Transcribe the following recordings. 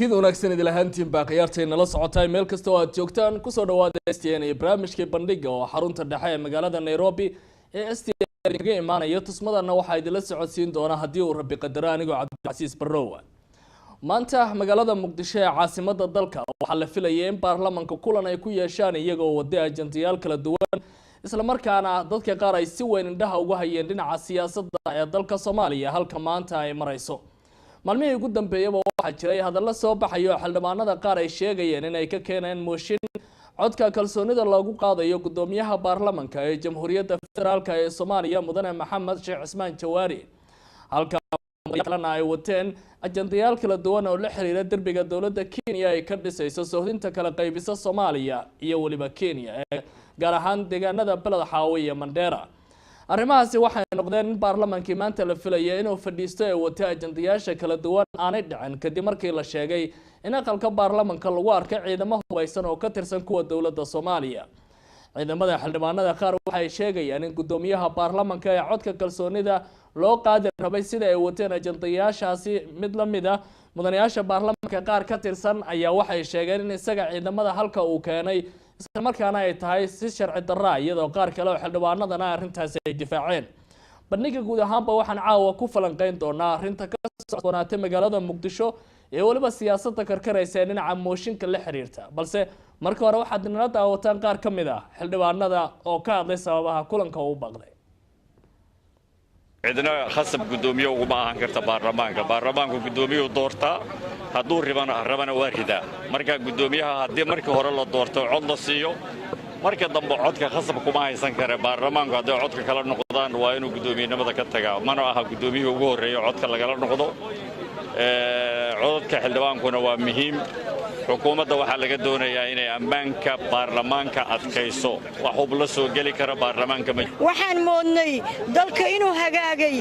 fiid wanaagsan idil ahaantiin baa qiyaartayna la socotay meel kasta oo aad joogtaan ku soo dhawaada STN iyo barnaamijkii bandhiga oo xarunta dhexe ee magaalada Nairobi ee STN kaga imaanayo tusmadana waxa idin la socodsiin doona hadii uu Rabbi qadaro anigoo Cabdilcasiis Barrowa maanta magaalada Muqdisho ee caasimadda dalka waxa la filayay in baarlamaanka kulan ay ku yeeshaan iyagoo wada ajantiyaal kala duwan isla markaana dadka qaar ay si weyn indhaha uga hayeen dhinaca siyaasadda ee dalka Soomaaliya halka maanta ay marayso maalmihii ugu dambeeyay waxa jiray hadallo soo baxayo xildhibaanada qaar ay sheegayeen in ay ka keeneen mooshin codka kalsoonida lagu qaadayo gudoomiyaha baarlamaanka ee Jamhuuriyadda Federaalka ee Soomaaliya mudane Maxamed Sheekh Cismaan Jawaari halka ay wateen ajandayaal kala duwan oo la xiriira darbiga dawladda Kenya ay ka dhisayso sohdinta kala qaybisa Soomaaliya iyo waliba Kenya gaar ahaan deegaanada Balad Xaawo iyo Mandera arrimahaasi waxay noqdeen in baarlamaankii maanta la filayay inuu fadhiisto ee wata ajandayaasha kala duwan aanay dhicin kadib markii la sheegay in aqalka baarlamaanka lagu arkay ciidamo hubeysan oo ka tirsan kuwa dawladda Soomaaliya ciidamada xildhibaanada qaar waxay sheegayaan in gudoomiyaha baarlamaanka ee codka kalsoonida loo qaadi rabay sida ay wateen ajandayaashaasi mid la mid ah mudanayaasha baarlamaanka qaar ka tirsan ayaa waxay sheegeen in isaga ciidamada halka uu keenay isla markaana ay tahay si sharci darro iyadoo qaar kale oo xildhibaanadana arrintaasi ay difaaceen bandhiga guud ahaanba waxaan caawa ku falanqeyn doonaa arrinta ka socdonaatay magaalada Muqdisho ee waliba siyaasadda karkaraysa dhinaca mooshinka la xiriirta balse marka hore waxaad nala daawataan qaar ka mid ah xildhibaanada oo ka hadlay sababaha kulanka uu baaqday cidna khasab gudoomiye ugu ma ahan karta baarlamaanka gudoomiyuhu doortaa hadduu rabana waa ridaa marka gudoomiyaha haddii markii hore la doorto cod la siiyo marka dambe codka khasab kuma haysan kare baarlamaanku hadday codka kala noqdaan waa inuu gudoomiyenimada ka tagaa mana aha gudoomiyuhu ugu horreeyo codka lagala noqdo codadka xildhibaankuna waa muhiim xukuumadda waxaa laga doonayaa inay ammaanka baarlamaanka adkayso wax hub la soo geli kara baarlamaanka waxaan moodnay dalka inuu hagaagay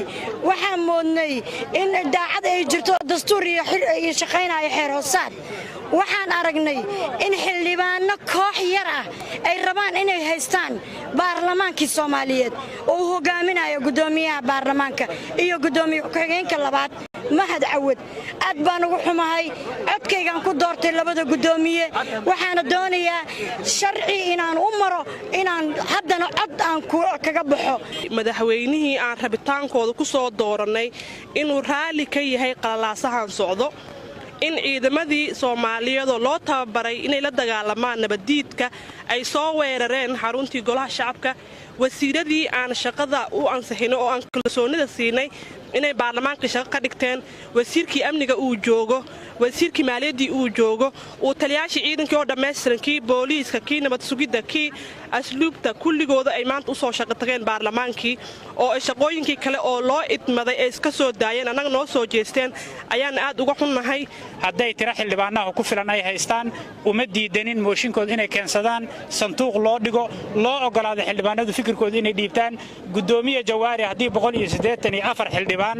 waxaan moodnay in daacad ay jirto dastuur iyo shaqaynayo xeer hoosaad waxaan aragnay in xildhibaano koox yar ah ay rabaan inay haystaan baarlamaankii Soomaaliyeed oo uu hogaaminayo gudoomiyaha baarlamaanka iyo gudoomiye ku-xigeenka labaad Mahad Cawad aad baan ugu xumahay codkaygan ku doortay labada gudoomiye waxaana doonayaa sharci inaan u maro inaan haddana cod aan kaga baxo madaxweynihii aan rabitaankooda ku soo dooranay inuu raali ka yahay qalalaasahan socdo in ciidamadii Soomaaliyeed loo tababaray inay la dagaalamaan nabadiidka ay soo weerareen xaruntii golaha shacabka wasiiradii aan shaqada u ansixino oo aan kalsoonida siinay inay baarlamaanka shaqo ka dhigteen wasiirkii amniga uu joogo wasiirkii maaliyadii uu joogo uu taliyaashii ciidankii oo dhammaystiran kii booliiska kii nabad sugidda kii asluubta kulligooda ay maanta u soo shaqo tageen baarlamaankii oo ay shaqooyinkii kale oo loo idmaday ay iska soo daayeen annaga noo soo jeesteen ayaan aad uga xunnahay hadday tira xildhibaanaha ku filan ay haystaan uma diidanin mooshinkooda inay keensadaan sanduuq loo dhigo loo ogolaado xildhibaanadu fikirkooda inay dhiibtaan gudoomiye Jawaari haddii 184 xildhibaan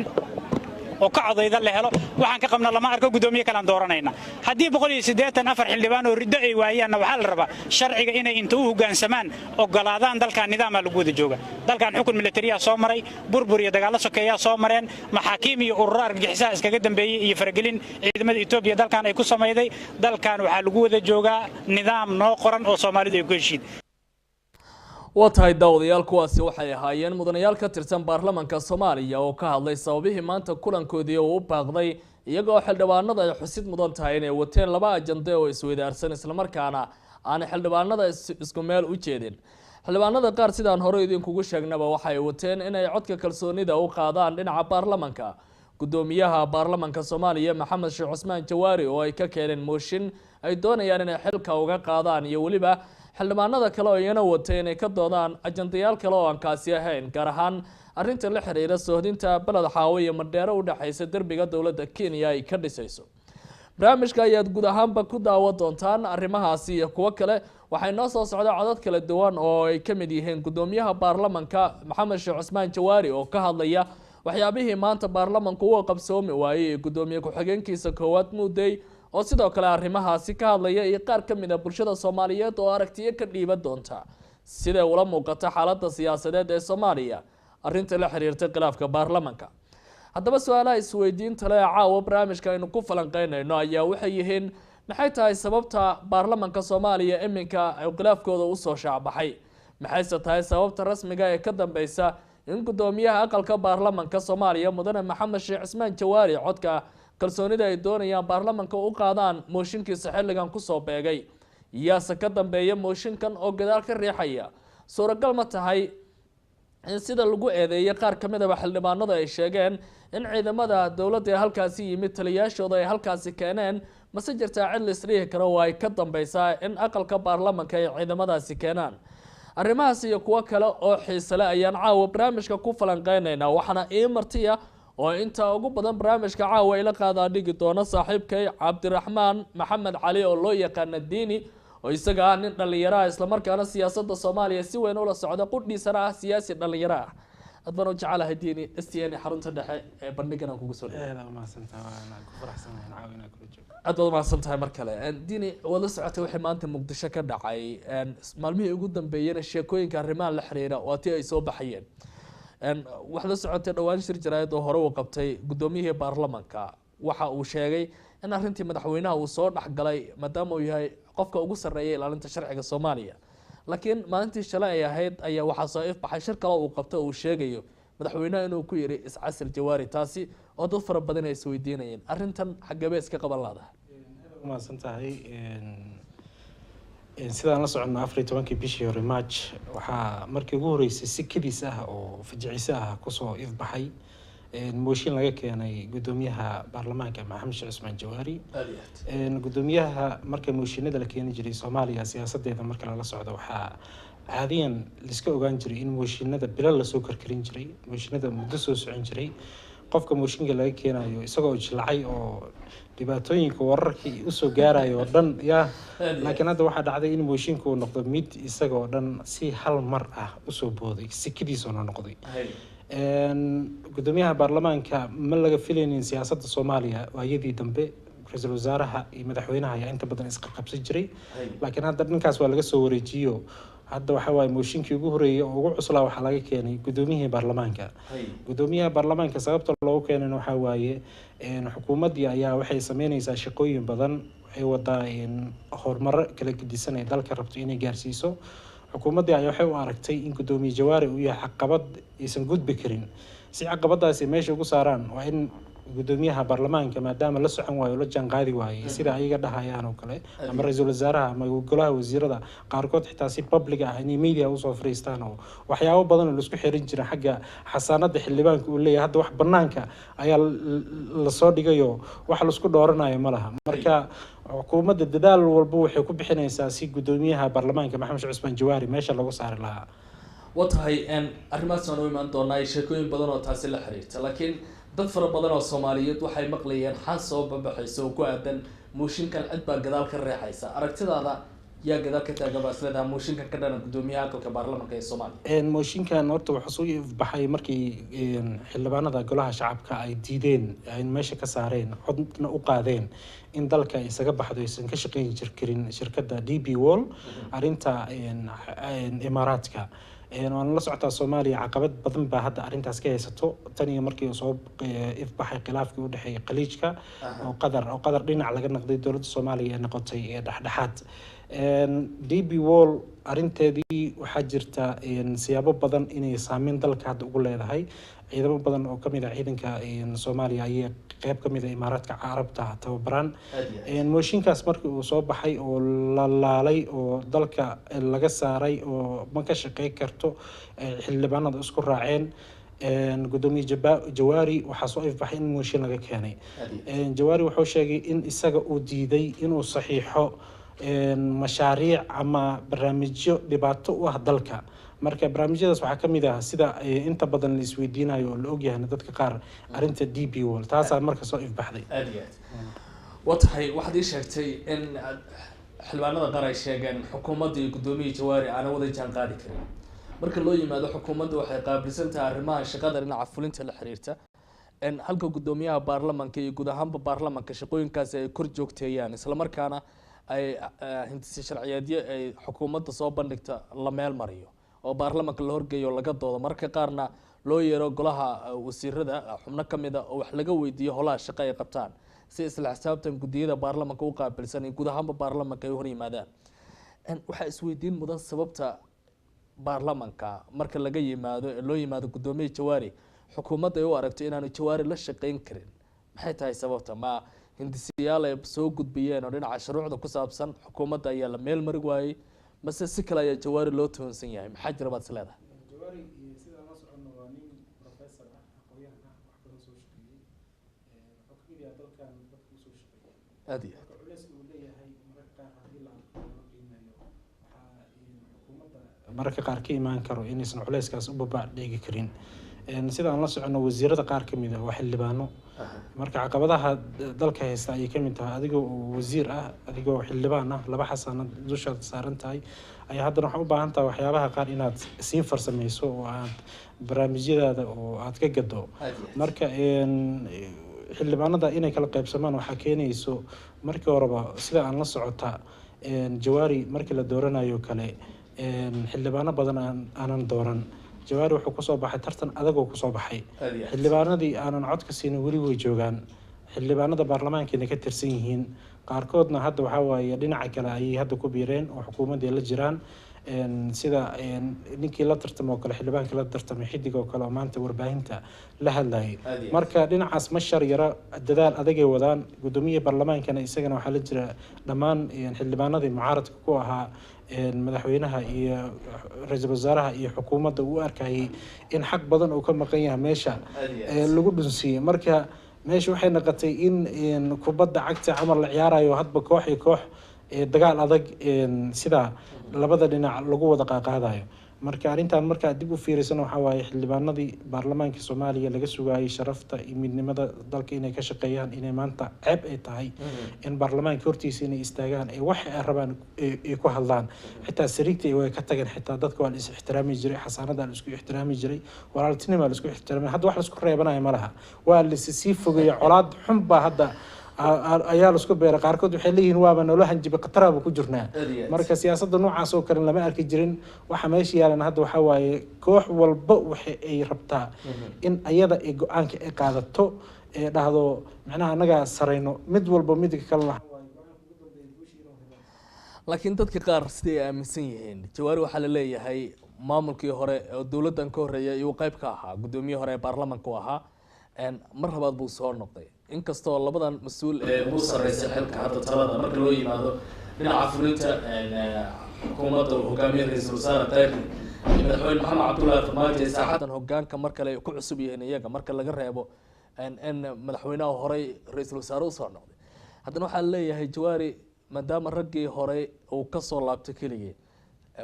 oo ka codayda la helo waxaan ka qabnaa lama arko gudoomiye kala dooranayna haddii 184 xildhibaan oo riddo ay waayaan waxa la rabaa sharciga inay inta u hoggaansamaan ogolaadaan dalka nidaamka lagu wada jooga dalkan xukun militariya soo maray burbur iyo dagaal sokeeya soo mareen maxaakiim iyo urur argagixiso iskaga dambeeyay iyo faragelin ciidamada Itoobiya dalkan ay ku sameeyday dalkan waxa lagu wada joogaa nidaam noo qoran oo Soomaalidu ay ku heshiid watahay daawadayaal kuwaasi waxay ahaayeen mudanayaal ka tirsan baarlamaanka Soomaaliya oo ka hadlay sababihii maanta kulankoodii oo u baaqday iyagoo xildhibaanada ay xusid mudan tahay inay wateen laba ajande oo isweydaarsan isla markaana aan xildhibaanada isku meel u jeedin xildhibaanada qaar sidaan hore idinkugu sheegnaba waxay wateen inay codka kalsoonida u qaadaan dhinaca baarlamaanka gudoomiyaha baarlamaanka Soomaaliya Maxamed Sheekh Cismaan Jawaari oo ay ka keeneen mooshin ay doonayaan inay xilka uga qaadaan iyo waliba xildhibaanada kale oo iyana watay inay ka doodaan ajandayaal kale oo aan kaasi ahayn gaar ahaan arrinta la xiriira sohdinta Balad Xaawo iyo Mandera u dhaxaysa darbiga dawladda Kenya ay ka dhisayso barnaamijka ayaad guud ahaanba ku daawan doontaan arrimahaasi iyo kuwa kale waxay noo soo socdaa codad kala duwan oo ay ka mid yihiin gudoomiyaha baarlamaanka Maxamed Sheekh Cismaan Jawaari oo ka hadlaya waxyaabihii maanta baarlamaanku uu qabsoomi waayay gudoomiye ku-xigeenkiisa koowaad Muudey oo sidoo kale arrimahaasi ka hadlaya iyo qaar ka mid ah bulshada Soomaaliyeed oo aragtiyo ka dhiiba doonta sida ula muuqata xaaladda siyaasadeed ee Soomaaliya arrinta la xiriirta khilaafka baarlamaanka haddaba su-aalaha isweydiinta le caawa barnaamijka aynu ku falanqeynayno ayaa waxay yihiin maxay tahay sababta baarlamanka Soomaaliya iminka ay khilaafkooda u soo shaacbaxay maxayse tahay sababta rasmiga ee ka dambeysa in gudoomiyaha aqalka baarlamanka Soomaaliya mudane Maxamed Sheekh Cismaan Jawaari codka kalsoonida ay doonayaan baarlamanka u qaadaan mooshinkiisa xilligan ku soo beegay iyaasa ka dambeeya mooshinkan oo gadaal ka riixaya suuragal ma tahay in sida lagu eedeeyay qaar ka mid ah xildhibaanada ay sheegeen in ciidamada dawladda ee halkaasi yimid taliyaashooda ay halkaasi keeneen mase jirtaa cid la isdhihi karo oo ay ka dambeysaa in aqalka baarlamanka ay ciidamadaasi keenaan arrimahaas iyo kuwo kale oo xiise leh ayaan caawa barnaamijka ku falanqeynaynaa waxaana ii martiya oo inta ugu badan barnaamijka caawa ila qaadaa dhigi doona saaxiibkay Cabdiraxmaan Maxamed Cali oo loo yaqaan Diini oo isaga ah nin dhalinyaro ah isla markaana siyaasadda Soomaaliya si weyn ula socda qudhiisana ah siyaasi dhalinyaro ah adban u jecelahay Diini STN xarunta dhexe ee bandhigana kugu soo dhawaad ma santaa waana ku faraxsanahay caawina kula joogo aad baad ma santahay mar kale Diini wada socotay wixii maanta Muqdisho ka dhacay maalmihii ugu dambeeyay sheekooyinka arrimaha la xiriira oo tii ay soo baxayeen wax la socotay dhawaan shir jaraa'id oo hore u qabtay gudoomiyihii baarlamanka waxa uu sheegay in arrintii madaxweynaha uu soo dhaxgalay maadaama uu yahay qofka ugu sareeyay ilaalinta sharciga Soomaaliya laakiin maalintii shalay ay ahayd ayaa waxa soo ifbaxay shir kale uu qabtay oo sheegayo madaxweynaha inuu ku yiri iscasil Jawaari taasi oo dad fara badan ay isweydiinayeen arrintan xageebay iska qaban laadahay ma santahay sidaan la socono 14 bishii hore March waxa markii ugu horeysay si kadiis ah oo fajiciisa ah ku soo ifbaxay mooshin laga keenay gudoomiyaha baarlamaanka Maxamed Sheekh Cismaan Jawaari gudoomiyaha marka mooshinada la keenay jiray Soomaaliya siyaasadeeda marka la socdo waxa caadiyan liska ogaan jiray in mooshinada bilal la soo karkarin jiray mooshinada muddo soo socon jiray qofka mooshinka laga keenayo isagoo jilcay oo dhibaatooyinka wararkii u soo gaarayo dhan laakiin hadda waxa dhacday in mooshinka uu noqdo mid isagoo dhan si hal mar ah u soo booday sikadiisoo noqday gudoomiyaha baarlamaanka ma laga filaynin siyaasadda Soomaaliya waayadii dambe ra'iisul wasaaraha iyo madaxweynaha ayaa inta badan isqa qabsan jiray laakiin hadda dhankaas waa laga soo wareejiyo hadda waxa waay mooshinkii ugu horeeyay oo ugu cuslaa waxa laga keenay gudoomiyihii baarlamaanka gudoomiyaha baarlamaanka sababta loogu keenay waxa waaye xukuumadii ayaa waxay sameynaysaa shaqooyin badan waxay wadaa horumar kala gedisan ee dalka rabto inay gaarsiiso xukuumadii ayaa waxay u aragtay in gudoomiye Jawaari uu yahay caqabad aysan gudbi karin si caqabadaasi meesha ugu saaraan waa in gudoomiyaha baarlamaanka maadaama la socon waayo la jaan qaadi waayo sida ayaga dhahayaan oo kale ama ra'iisul wasaaraha ama golaha wasiirada qaarkood xitaa si public ah in media u soo fariistaan oo waxyaabo badan oo isku xirin jira xagga xasaanada xildhibaanka uu leeyahay hadda wax banaanka ayaa la soo dhigayo wax la isku dooranayo ma laha marka xukuumadda dadaal walba waxay ku bixinaysaa si gudoomiyaha baarlamaanka Maxamed Sheekh Cismaan Jawaari meesha lagu saari lahaa watahay arrimahaas oo iman doonaa sheekooyin badan oo taasi la xiriirta laakiin dad fara badan oo Soomaaliyeed waxay maqlayeen xan soo babaxayso ku aadan mooshinkan cid baa gadaal ka reexaysa aragtidaada yaa gadaal ka taagan baaslada mooshinkan ka dhan gudoomiyaha aqalka baarlamaanka ee Soomaaliya mooshinkan horta waxa soo ifbaxay markii xildhibaanada golaha shacabka ay diideen ay meesha ka saareen codna u qaadeen in dalka isaga baxdo aysan ka shaqeyn karin shirkadda DP World arinta Imaaraadka waan la socotaa Soomaaliya caqabad badan baa hadda arintaas ka haysato tan iyo markii uu soo ifbaxay khilaafkii u dhaxeeyay Khaliijka oo qadar dhinac laga noqday dowladda Soomaaliya ee noqotay dhaxdhaxaad DP World arinteedii waxaa jirta siyaabo badan inay saameyn dalka hadda ugu leedahay ciidamo badan oo kamid ah ciidanka Soomaaliya ay qayb kamid ah Imaaraadka Carabta tababaran mooshinkaas markii uu soo baxay oo la laalay oo dalka laga saaray oo ma ka shaqeyn karto xildhibaanada isku raaceen gudoomiye Jawaari waxa soo ifbaxay in mooshin laga keenay Jawaari wuxuu sheegay in isaga uu diiday inuu saxiixo mashaariic ama barnaamijyo dhibaato u ah dalka marka barnaamijyadaas waxaa kamid ah sida inta badan la isweydiinayo oo la ogyahay dadka qaar arinta DP World taas marka soo ifbaxday watahay waxaad ii sheegtay in xildhibaanada qaar ay sheegeen xukuumadda iyo gudoomiye Jawaari aan wada jaan qaadi karin marka loo yimaado xukuumadda waxay qaabilsan tahay arrimaha shaqada dhinaca fulinta la xiriirta halka gudoomiyaha baarlamaanka iyo guud ahaanba baarlamaanka shaqooyinkaasi ay kor joogteeyaan isla markaana ay hindisi sharciyeedyo ay xukuumadda soo bandhigta la meel mariyo oo baarlamanka la horgeeyo laga doodo marka qaarna loo yeero golaha wasiirada xubno kamid ah oo wax laga weydiiyo holaha shaqo ay qabtaan si isla xisaabtan gudiyada baarlamanka u qaabilsan iyo guud ahaanba baarlamanka ay hor yimaadaan waxaa isweydiin mudan sababta baarlamanka marka laga yimaado loo yimaado gudoomiye Jawaari xukuumadda ay u aragto inaanu Jawaari la shaqeyn karin maxay tahay sababta ma hindisiyaal ay soo gudbiyeen oo dhinaca shuruucda ku saabsan xukuumadda ayaa la meel mari waayay mase si kale ayaa Jawaari loo toonsan yahay maxaa jira baad isleedahay Jawaari sida la socono waa nin professor ah aqoon-yahan ah wax badan soo shaqeeyay xogkii dalkan dadku soo shaqeeyay aad iyo culeys uu leeyahay mararka qaar hadii la qiimeeyo waxa xukuumadda mararka qaar ka imaan karo inaysan culeyskaas u babaac dhigi karin sida aan la socono wasiirada qaar kamid ah waa xildhibaano marka caqabadaha dalka haysta ay kamid tahay adigoo wasiir ah adigoo xildhibaan ah laba xasanad dushaad saaran tahay ayaa haddana waxaa u baahan tahay waxyaabaha qaar inaad sii farsameyso oo aad barnaamijyadaada oo aad ka gado marka xildhibaanada inay kala qaybsamaan waxaa keenayso markii horeba sida aan la socota Jawaari markii la dooranayo kale xildhibaano badan aanan dooran Jawaari wuxuu kusoo baxay tartan adag oo kusoo baxay xildhibaanadii aanan codka siin weli way joogaan xildhibaanada baarlamaankeena ka tirsan yihiin qaarkoodna hadda waxa waaye dhinaca kale ayay hadda ku biireen oo xukuumadda la jiraan sida ninkii la tartamo kale xildhibaankii la tartamay xidig oo kale maanta warbaahinta la hadlayay marka dhinacaas ma shar yara dadaal adag ay wadaan gudoomiyaha baarlamaankana isagana waxa la jira dhammaan xildhibaanadii mucaaradka ku ahaa madaxweynaha iyo ra'iisul wasaaraha iyo xukuumadda uu arkayay in xaq badan uu ka maqan yahay meesha lagu dhunsiyo marka meesha waxay noqotay in kubadda cagta camal la ciyaarayo hadba koox iyo koox dagaal adag sida labada dhinac lagu wada qaaqaadayo marka arintan marka dib u fiirisana waxa waaye xildhibaanadii baarlamaanka Soomaaliya laga sugayay sharafta iyo midnimada dalka inay ka shaqeeyaan inay maanta ceeb ay tahay in baarlamaanka hortiisa inay istaagaan ee wax ay rabaan ay ku hadlaan xitaa sariigtii way ka tageen xitaa dadka waa la is ixtiraami jiray xasaanada la isku ixtiraami jiray walaaltinimo la isku ixtiraami hadda wax la isku reebanayo ma laha waa la sii fogeeyay colaad xun baa hadda ayaa la isku beeray qaarkood waxay leeyihiin waaba nolol hanjiba qataraba ku jirnaa marka siyaasadda noocaas oo kale lama arki jirin waxa meesha yaalan hadda waxa waaye koox walba waxa ay rabtaa in ayada ay go'aanka ay qaadato ee dhahdo macnaha anaga sareyno mid walba mid kale laakiin dadka qaar sidii ay aaminsan yihiin Jawaari waxa la leeyahay maamulkii hore oo dawladdan ka horeeyay iyo qayb ka ahaa gudoomiyaha hore ee baarlamaanka ahaa mar labaad buu soo noqday inkastoo labadan mas'uul ee ugu sarreeyay xilka hadda talada marka loo yimaado dhinaca fulinta xukuumadda hogaamiyaha ra'iisul wasaare Tayrki madaxweyne Maxamed Cabdullaahi Farmaajo saaxadan hogaanka marka ay ku cusub yihiin iyaga marka laga reebo madaxweynaha hore ra'iisul wasaare soo noqday haddana waxa la leeyahay Jawaari maadaama raggii hore uu ka soo laabtay kaliya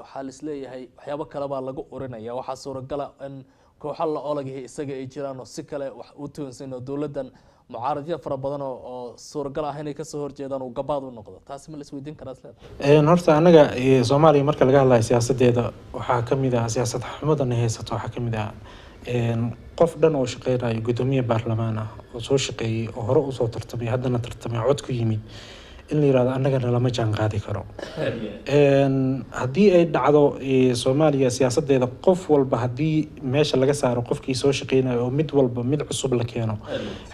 waxa la isleeyahay waxyaabo kale baa lagu oranaya waxa suuragal ah in kooxo la olagahay isaga ay jiraan oo si kale wax u toonsan oo dawladdan mucaaradyo fara badan oo suuragal ah inay ka soo horjeedaan oo gabaad u noqdo taasi ma la isweydiin karaa isleedahay horta anaga Soomaaliya marka laga hadlayo siyaasadeeda waxaa kamid ah siyaasad xumadan haysato waxaa kamid ah qof dhan oo shaqeynaayo gudoomiye baarlamaan ah oo soo shaqeeyay oo hore u soo tartamay haddana tartamay cod ku yimid in la yiraahdo annagana lama jaan qaadi karo haddii ay dhacdo Soomaaliya siyaasadeeda qof walba haddii meesha laga saaro qofkii soo shaqeynayo oo mid walba mid cusub la keeno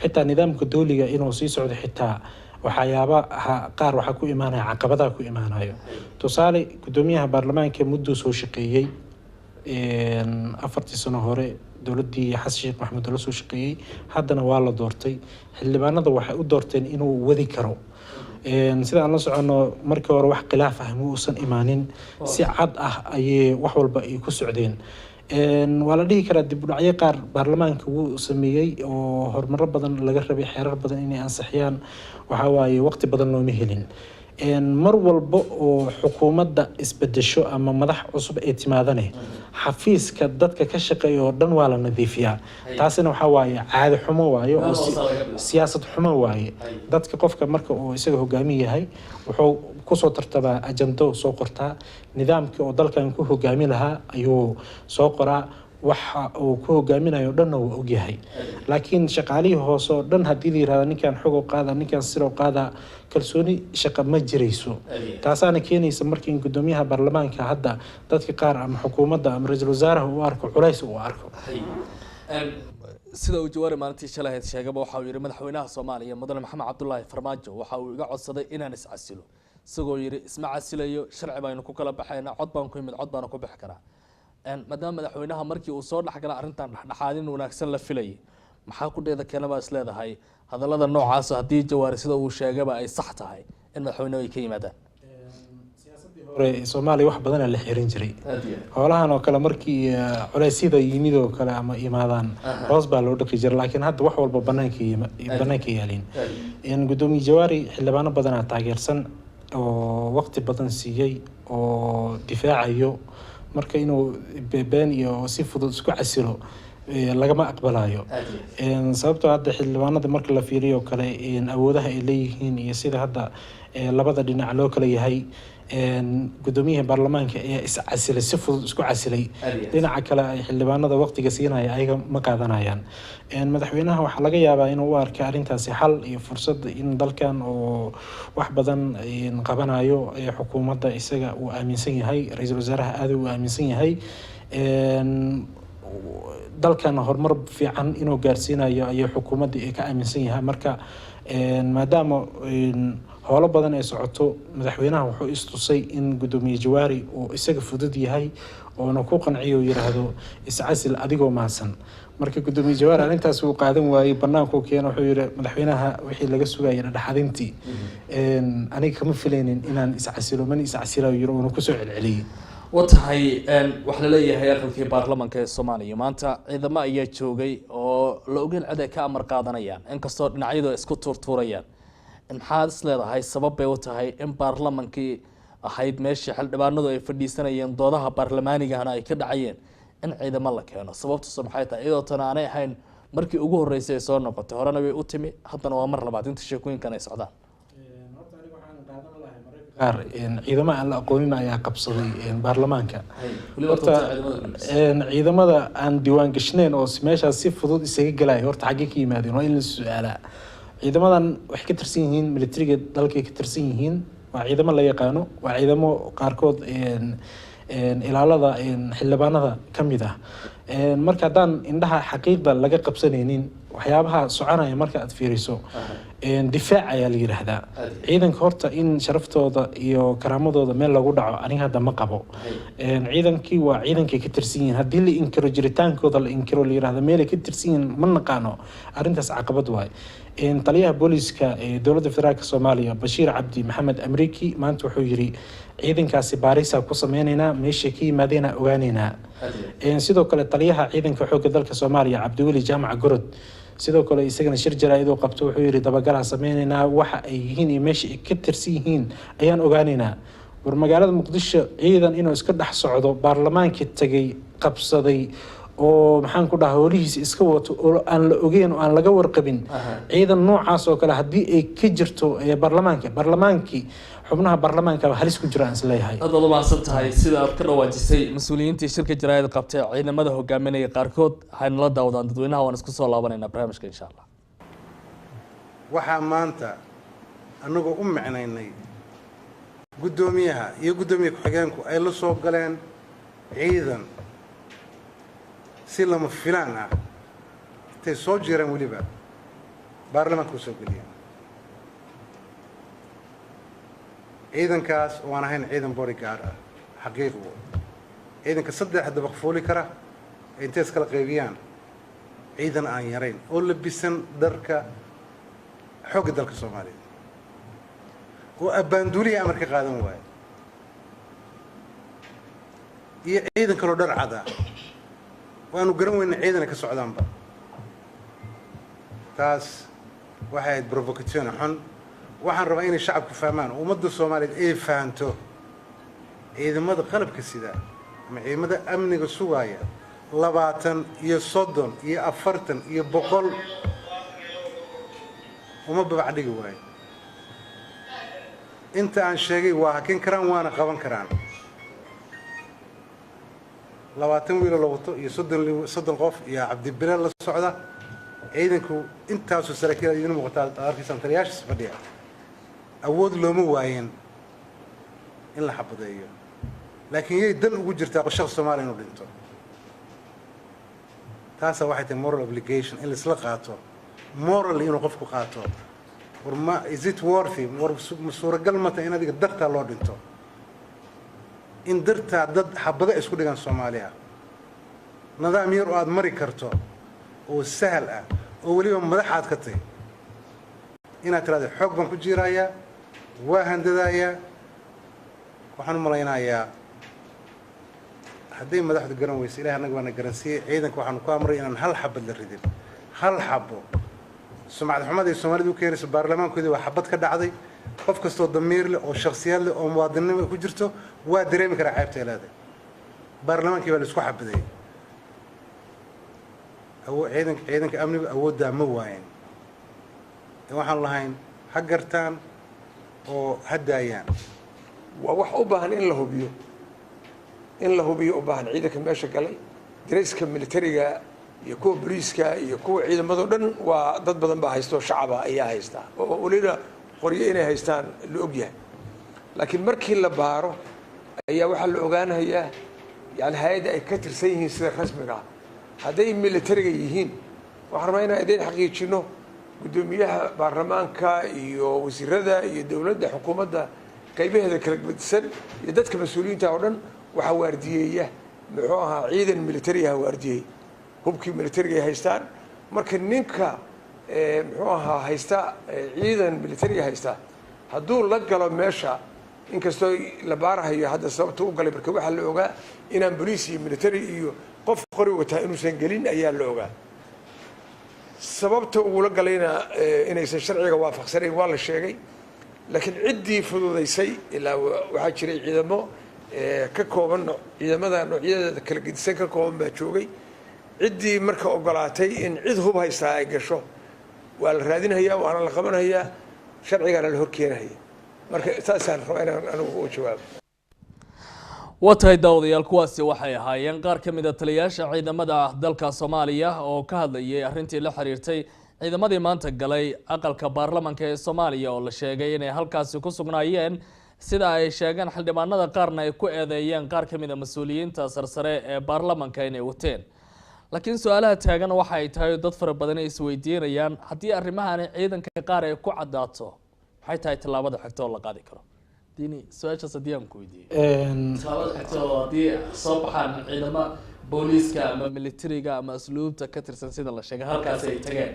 xitaa nidaamka dawliga inuu sii socdo xitaa waxyaaba qaar waxa ku imaanaya caqabadaha ku imaanayo tusaale gudoomiyaha baarlamaanka muddo soo shaqeeyay 4 sano hore dawladii Xasan Sheekh Maxamed la soo shaqeeyay haddana waa la doortay xildhibaanada waxay u doorteen inuu wadi karo sida aan la socono markii hore wax khilaaf ah ma uusan imaanin si cad ah ayay wax walba ay ku socdeen waa la dhihi karaa dib u dhacyo qaar baarlamaanka uu sameeyay oo horumaro badan laga rabay xeerar badan inay ansixiyaan waxa waaye waqti badan looma helin mar walba oo xukuumadda isbedesho ama madax cusub ay timaadane xafiiska dadka ka shaqeeya oo dhan waa la nadiifiyaa taasina waxa waaye caado xumo waaye oo siyaasad xumo waaye dadka qofka marka uu isaga hogaamiye yahay wuxuu kusoo tartabaa ajando soo qortaa nidaamkii oo dalkan ku hogaami lahaa ayuu soo qoraa waxa uu ku hogaaminayo dhanna uu ogyahay laakiin shaqaalihii hoose oo dhan haddii la yirahdo ninkan xog u qaada ninkan sir u qaada kalsooni shaqo ma jirayso taasaana keenaysa markii in gudoomiyaha baarlamaanka hadda dadka qaar ama xukuumadda ama ra'iisul wasaaraha uu arko culays uu arko sida uu jawaari maalintii shalay sheegaba waxa uu yiri madaxweynaha Soomaaliya mudane Maxamed Cabdullaahi Farmaajo waxa uu iga codsaday inaan iscasilo isagoo yiri isma casilayo sharci baynu ku kala baxayna cod baan ku yimid cod baan ku bixi karaa maadaama madaxweynaha markii uu soo dhaxgalay arintan dhaxaadin wanaagsan la filayay maxaa ku dheeda keenaba is leedahay hadallada noocaas haddii jawaari sida uu sheegaba ay sax tahay in madaxweynuhu ay ka yimaadaan hore Soomaaliya wax badan la xirin jiray howlahan oo kale markii culeysyada yimid oo kale ama imaadaan hoos baa loo dhaqi jiray laakiin hadda wax walba banaanka yaalin in gudoomiye jawaari xildhibaano badan taageersan oo waqti badan siiyay oo difaacayo marka inuu been iyo si fudud isku casilo lagama aqbalayo sababtoo hadda xildhibaanada marka la fiiriyo kale awoodaha ay leeyihiin iyo sida hadda labada dhinac loo kala yahay gudoomiyaha baarlamaanka ee is casilay si fudud isku casilay dhinaca kale ay xildhibaanada waqtiga siinaya ayaga ma qaadanayaan madaxweynaha waxa laga yaabaa inuu u arko arintaasi xal iyo fursad in dalkan oo wax badan qabanayo xukuumadda isaga uu aaminsan yahay ra'iisul wasaaraha aad uu aaminsan yahay dalkan horumar fiican inuu gaarsiinayo ayuu xukuumadda ka aaminsan yahay marka maadaama howlo badan ay socoto madaxweynaha wuxuu istusay in gudoomiye jawaari uu isaga fudud yahay oo ku qanciyo yiraahdo iscasil adigoo maasan marka gudoomiye jawaari arintaas uu qaadan waayay banaanku keenay wuxuu yiri madaxweynaha wixii laga sugayay dhaxadintii aniga kama filaynin inaan iscasilo man iscasilayo yiro oo ku soo celceliyay watahay wax la leeyahay aqalkii baarlamaanka ee Soomaaliya maanta ciidamo ayaa joogay oo la ogeyn cid ay ka amar qaadanayaan inkastoo dhinacyadu isku turturayaan maxaad is leedahay sabab bay u tahay in baarlamaankii ahayd meeshii xildhibaanadu ay fadhiisanayeen doodaha baarlamaanigana ay ka dhacayeen in ciidamo la keeno sababtu maxay tahay iyadoo tan aanay ahayn markii ugu horeysay soo noqotay horena way u timi haddana waa mar labaad inta sheekooyinkan ay socdaan qaar ciidamo aan la aqoonin ayaa qabsaday baarlamaanka ciidamada aan diiwaan gashnayn oo meeshaas si fudud isaga galay horta xagee ka yimaadeen waa in la su'aalaa ciidamadan waxay ka tirsan yihiin militariga dalka ka tirsan yihiin waa ciidamo la yaqaano waa ciidamo qaarkood ilaalada xildhibaanada kamid ah marka hadaan indhaha xaqiiqda laga qabsanaynin waxyaabaha soconaya marka aad fiiriso difaac ayaa la yiraahdaa ciidanka horta in sharaftooda iyo karaamadooda meel lagu dhaco aniga hadda ma qabo ciidankii waa ciidankay ka tirsan yihiin haddii la inkiro jiritaankooda la inkiro la yiraahdo meelay ka tirsan yihiin ma naqaano arrintaas caqabad waay taliyaha booliska ee dowladda federaalka Soomaaliya Bashiir Cabdi Maxamed Amriki maanta wuxuu yiri ciidankaasi baarisa ku sameeynayna meesha ka yimaadeen ogaanayna sidoo kale taliyaha ciidanka xoogga dalka Soomaaliya Cabdiweli Jaamac Gorod sidoo kale isagana shir jaraa'id oo qabto wuxuu yiri dabagal sameeynayna waxa ay yihiin iyo meesha ay ka tirsan yihiin ayaan ogaanayna war magaalada Muqdisho ciidan inuu iska dhex socdo baarlamaanka tagay qabsaday oo maxaan ku dhahay howlihiisa iska wato oo aan la ogeyn oo aan laga warqabin ciidan noocaas oo kale hadii ay ka jirto baarlamaankii xubnaha baarlamaanka halis ku jiraan isleeyahay hadda loo maasan tahay sida aad ka dhawaajisay mas'uuliyiintii shirka jaraa'id qabtay ciidamada hogaaminaya qaarkood waxayna la daawadaan dadweynaha waan isku soo laabanaynaa barnaamijka insha Allah waxa maanta anagoo u macnaynay gudoomiyaha iyo gudoomiye ku-xigeenku ay la soo galeen ciidan si lama filaan ah intay soo jireen weliba baarlamaanka soo geliyeen ciidankaas oo aan ahayn ciidan bodyguard ah xaqiiqo ciidanka saddex dabaq fuuli kara intay iskala qaybiyaan ciidan aan yarayn oo labisan dharka xoogga dalka Soomaaliya oo abaanduliya amarka qaadan waay iyo ciidan kale dhar cad ah waanu garan weynaa ciidana ka socdaanba taas waxay ahayd provocation xun waxaan rabaa inay shacabku fahmaan ummadda Soomaaliyeed ay fahanto ciidamada qalabka sida ama ciidamada amniga sugaya 20 iyo 30 iyo 40 iyo 100 uma babacdhigi waay inta aan sheegay waa hakin karaan waana qaban karaan 20 wiil la wato iyo 30 qof iyo Cabdi Bilal la socda ciidanku intaasu saraakiil idin muuqataa arkisan taliyaasha fadhiya awood looma waayeen in la xabadeeyo laakiin yey dan ugu jirtaa qorshaha Soomaaliya inuu dhinto taas waxay tahay moral obligation in la isla qaato moral inuu qofku qaato warma is it worthy war suuragal ma tahay in adiga dartaa loo dhinto in dartaa dad xabada isku dhigan Soomaaliya nidaam yar oo aad mari karto oo sahal ah oo waliba madaxaad ka tahay inaad tiraahdo xoog baan ku jiirayaa waa handadayaa waxaan malaynayaa haddii madaxdu garan weyso ilaahay anaga waana garansiiyey ciidanka waxaanu ku amray inaan hal xabad la ridin hal xabo sumcad xumada ay Soomaalidu u keenayso baarlamaankoodii waa xabad ka dhacday qof kastoo damiir leh oo shakhsiyaad leh oo muwaadiniinimo ku jirto waa dareemi karaa ceebta leedahay baarlamaankii baa la isku xabaday ciidanka amniga awooddaa ma waayen waxaan lahayn ha gartaan oo ha daayaan waa wax u baahan in la hubiyo u baahan ciidanka meesha galay dareyska militariga iyo kuwa booliiska iyo kuwa ciidamada dhan waa dad badan baa haysto shacaba ayaa haysta oo waliba qoryo inay haystaan la og yahay laakiin markii la baaro ayaa waxaa la ogaanayaa yani hay'adda ay ka tirsan yihiin sida rasmiga hadday militariga yihiin waxaan rabaa inaan idin xaqiijino gudoomiyaha baarlamaanka iyo wasiirada iyo dowladda xukuumadda qaybaheeda kala gudsan iyo dadka mas'uuliyiinta oo dhan waxa waardiyeeya muxuu ahaa ciidan militari ah waardiyey hubkii militariga ay haystaan marka ninka muxuu ahaa haysta ciidan militari haysta hadduu la galo meesha inkastoo la baarahayo hadda sababta u galay marka waxaa la ogaa inaan boliis iyo militari iyo qof qori wataa inuusan gelin ayaa la ogaa sababta uu la galayna inaysan sharciga waafaqsanayn waa la sheegay laakiin ciddii fududaysay ilaa waxaa jiray ciidamo ka kooban ciidamada noocyada kala gedisan ka kooban baa joogay ciddii marka ogolaatay in cid hub haystaa ay gasho waa la raadinayaa waana la qabanayaa sharcigaana la horkeenaya marka saasaan rabaa inaan anigu u jawaabo waa tahay daawadayaal kuwaasi waxay ahaayeen qaar ka mid a taliyayaasha ciidamada dalka Soomaaliya oo ka hadlayay arrintii la xiriirtay ciidamadii maanta galay aqalka baarlamaanka ee Soomaaliya oo la sheegay inay halkaasi ku sugnaayeen sida ay sheegeen xildhibaanada qaarna ay ku eedeeyeen qaar ka mid a mas'uuliyiinta sarsare ee baarlamaanka inay wateen laakiin su'aalaha taagan waxa ay tahay dad fara badan ay isweydiinayaan haddii arrimahan ciidanka qaar ay ku cadaato maxay tahay tallaabada xigta oo la qaadi karo ديني سؤال صديقان كويدي. سؤال حتى دي صباحا عندما بوليس كا ميليتري كا مسؤول تكتر سنسيد الله شجع هالكاسة يتجاه.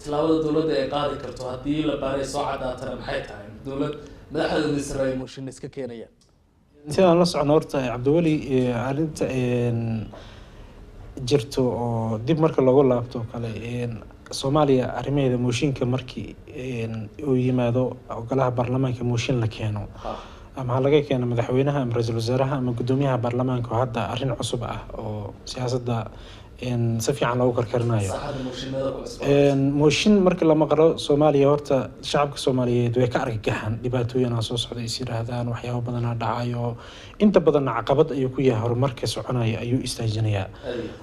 تلاوة الدولة قاعدة كرتو هدي لباري صعدة ترى محيطها دولة ما حد يسرى مش الناس ككينية. أنت الله سبحانه وتعالى عبد الولي أنت جرتو دي مركز لقول لابتو كله Soomaaliya arrimaheeda mooshinka markii uu yimaado golaha baarlamaanka mooshin la keeno ama laga keeno madaxweynaha ama ra'iisul wasaaraha ama gudoomiyaha baarlamaanka hadda arrin cusub ah oo siyaasadda si fiican loogu karkarinayo mooshin markii la maqlo Soomaaliya horta shacabka Soomaaliyeed way ka argagaxaan dhibaatooyin soo socda is yiraahdaan waxyaabo badan dhacayo inta badan caqabad ayuu ku yahay horumarka soconaya ayuu istaajinayaa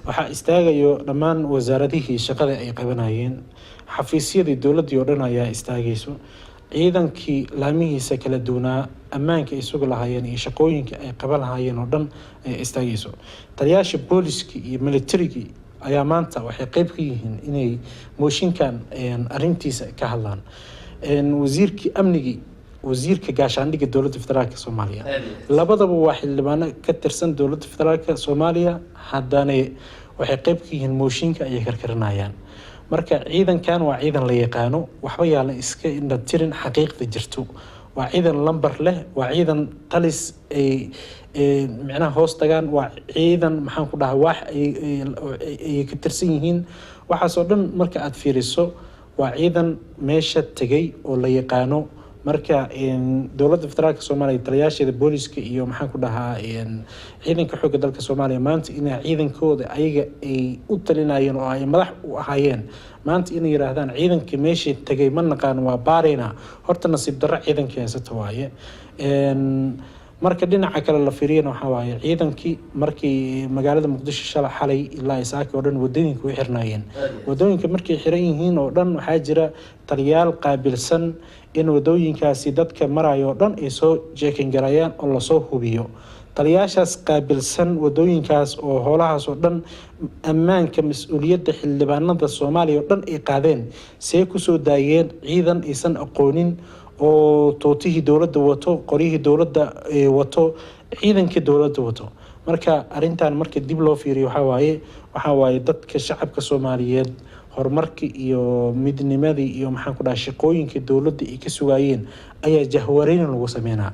waxa istaagayo dhammaan wasaaradihii shaqada ay qabanayeen xafiisyadii dawladda oo dhan ayaa istaagayso ciidankii laamihiisa kala duwanaa ammaanka ay sugi lahaayeen iyo shaqooyinka ay qaban lahaayeen oo dhan ay istaagayso taliyaasha booliska iyo militariga ayaa maanta waxay qayb ka yihiin inay mooshinkan arrintiisa ka hadlaan wasiirkii amniga wasiirka gaashaandhigga dowladda federaalka Soomaaliya labadaba waa xildhibaano ka tirsan dowladda federaalka Soomaaliya haddana waxay qayb ka yihiin mooshinka ay karkarinayaan marka ciidankan waa ciidan la yaqaano waxba yaala iska indha tirin xaqiiqda jirto waa ciidan lambar leh waa ciidan talis ay macnaha hoos tagaan waa ciidan maxaan ku dhahaa wax ay ka tirsan yihiin waxaas oo dhan marka aad fiiriso waa ciidan meesha tagay oo la yaqaano marka dowladda federaalka Soomaaliya taliyaasheeda booliska iyo maxaan ku dhahaa ciidanka xoogga dalka Soomaaliya maanta in ciidankooda ayaga ay u talinayeen oo ay madax u ahaayeen maanta in yiraahdaan ciidanka meesha tagay ma naqaan waa baarina horta nasiib darro ciidanka haysta waaye marka dhinaca kale la fiiriyana waxaa waaye ciidankii markii magaalada muqdisho xalay ilaa isaaki oo dhan wadooyinka u xirnaayeen wadooyinka markay xiran yihiin oo dhan waxaa jira taliyaal qaabilsan in wadooyinkaasi dadka marayo oo dhan ay soo jeekin garayaan oo lasoo hubiyo taliyaashaas qaabilsan wadooyinkaas oo howlahaas oo dhan ammaanka mas-uuliyadda xildhibaanada Soomaaliya oo dhan ay qaadeen see ku soo daayeen ciidan aysan aqoonin oo tootihii dowladda wato qorihii dowladda wato ciidankii dowladda wato marka arintan marka dib loo fiiriyo waxa waaye dadka shacabka Soomaaliyeed horumarkii iyo midnimadii iyo maxaan ku dhahay shaqooyinkii dowladda ay ka sugayeen ayaa jahwareyn lagu sameynaa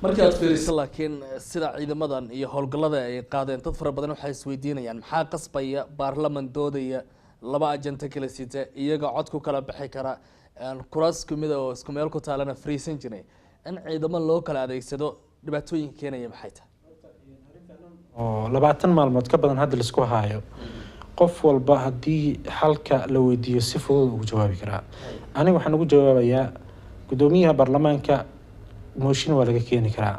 markaad fiiriso laakiin sida ciidamadan iyo howlgallada ay qaadeen dad fara badan waxay isweydiinayaan maxaa qasbaya baarlaman doodaya laba ajanta kala sita iyaga cod ku kala bixi kara kuraas kumid oo isku meel ku taalana friisan jiray in ciidamo loo kala adeegsado dhibaatooyinka keenaya maxay tahay oo 20 maalmood ka badan hadda la isku haayo qof walba hadii xalka la weydiiyo si fudud ugu jawaabi karaa aniga waxaan ugu jawaabayaa gudoomiyaha baarlamaanka mooshin waa laga keeni karaa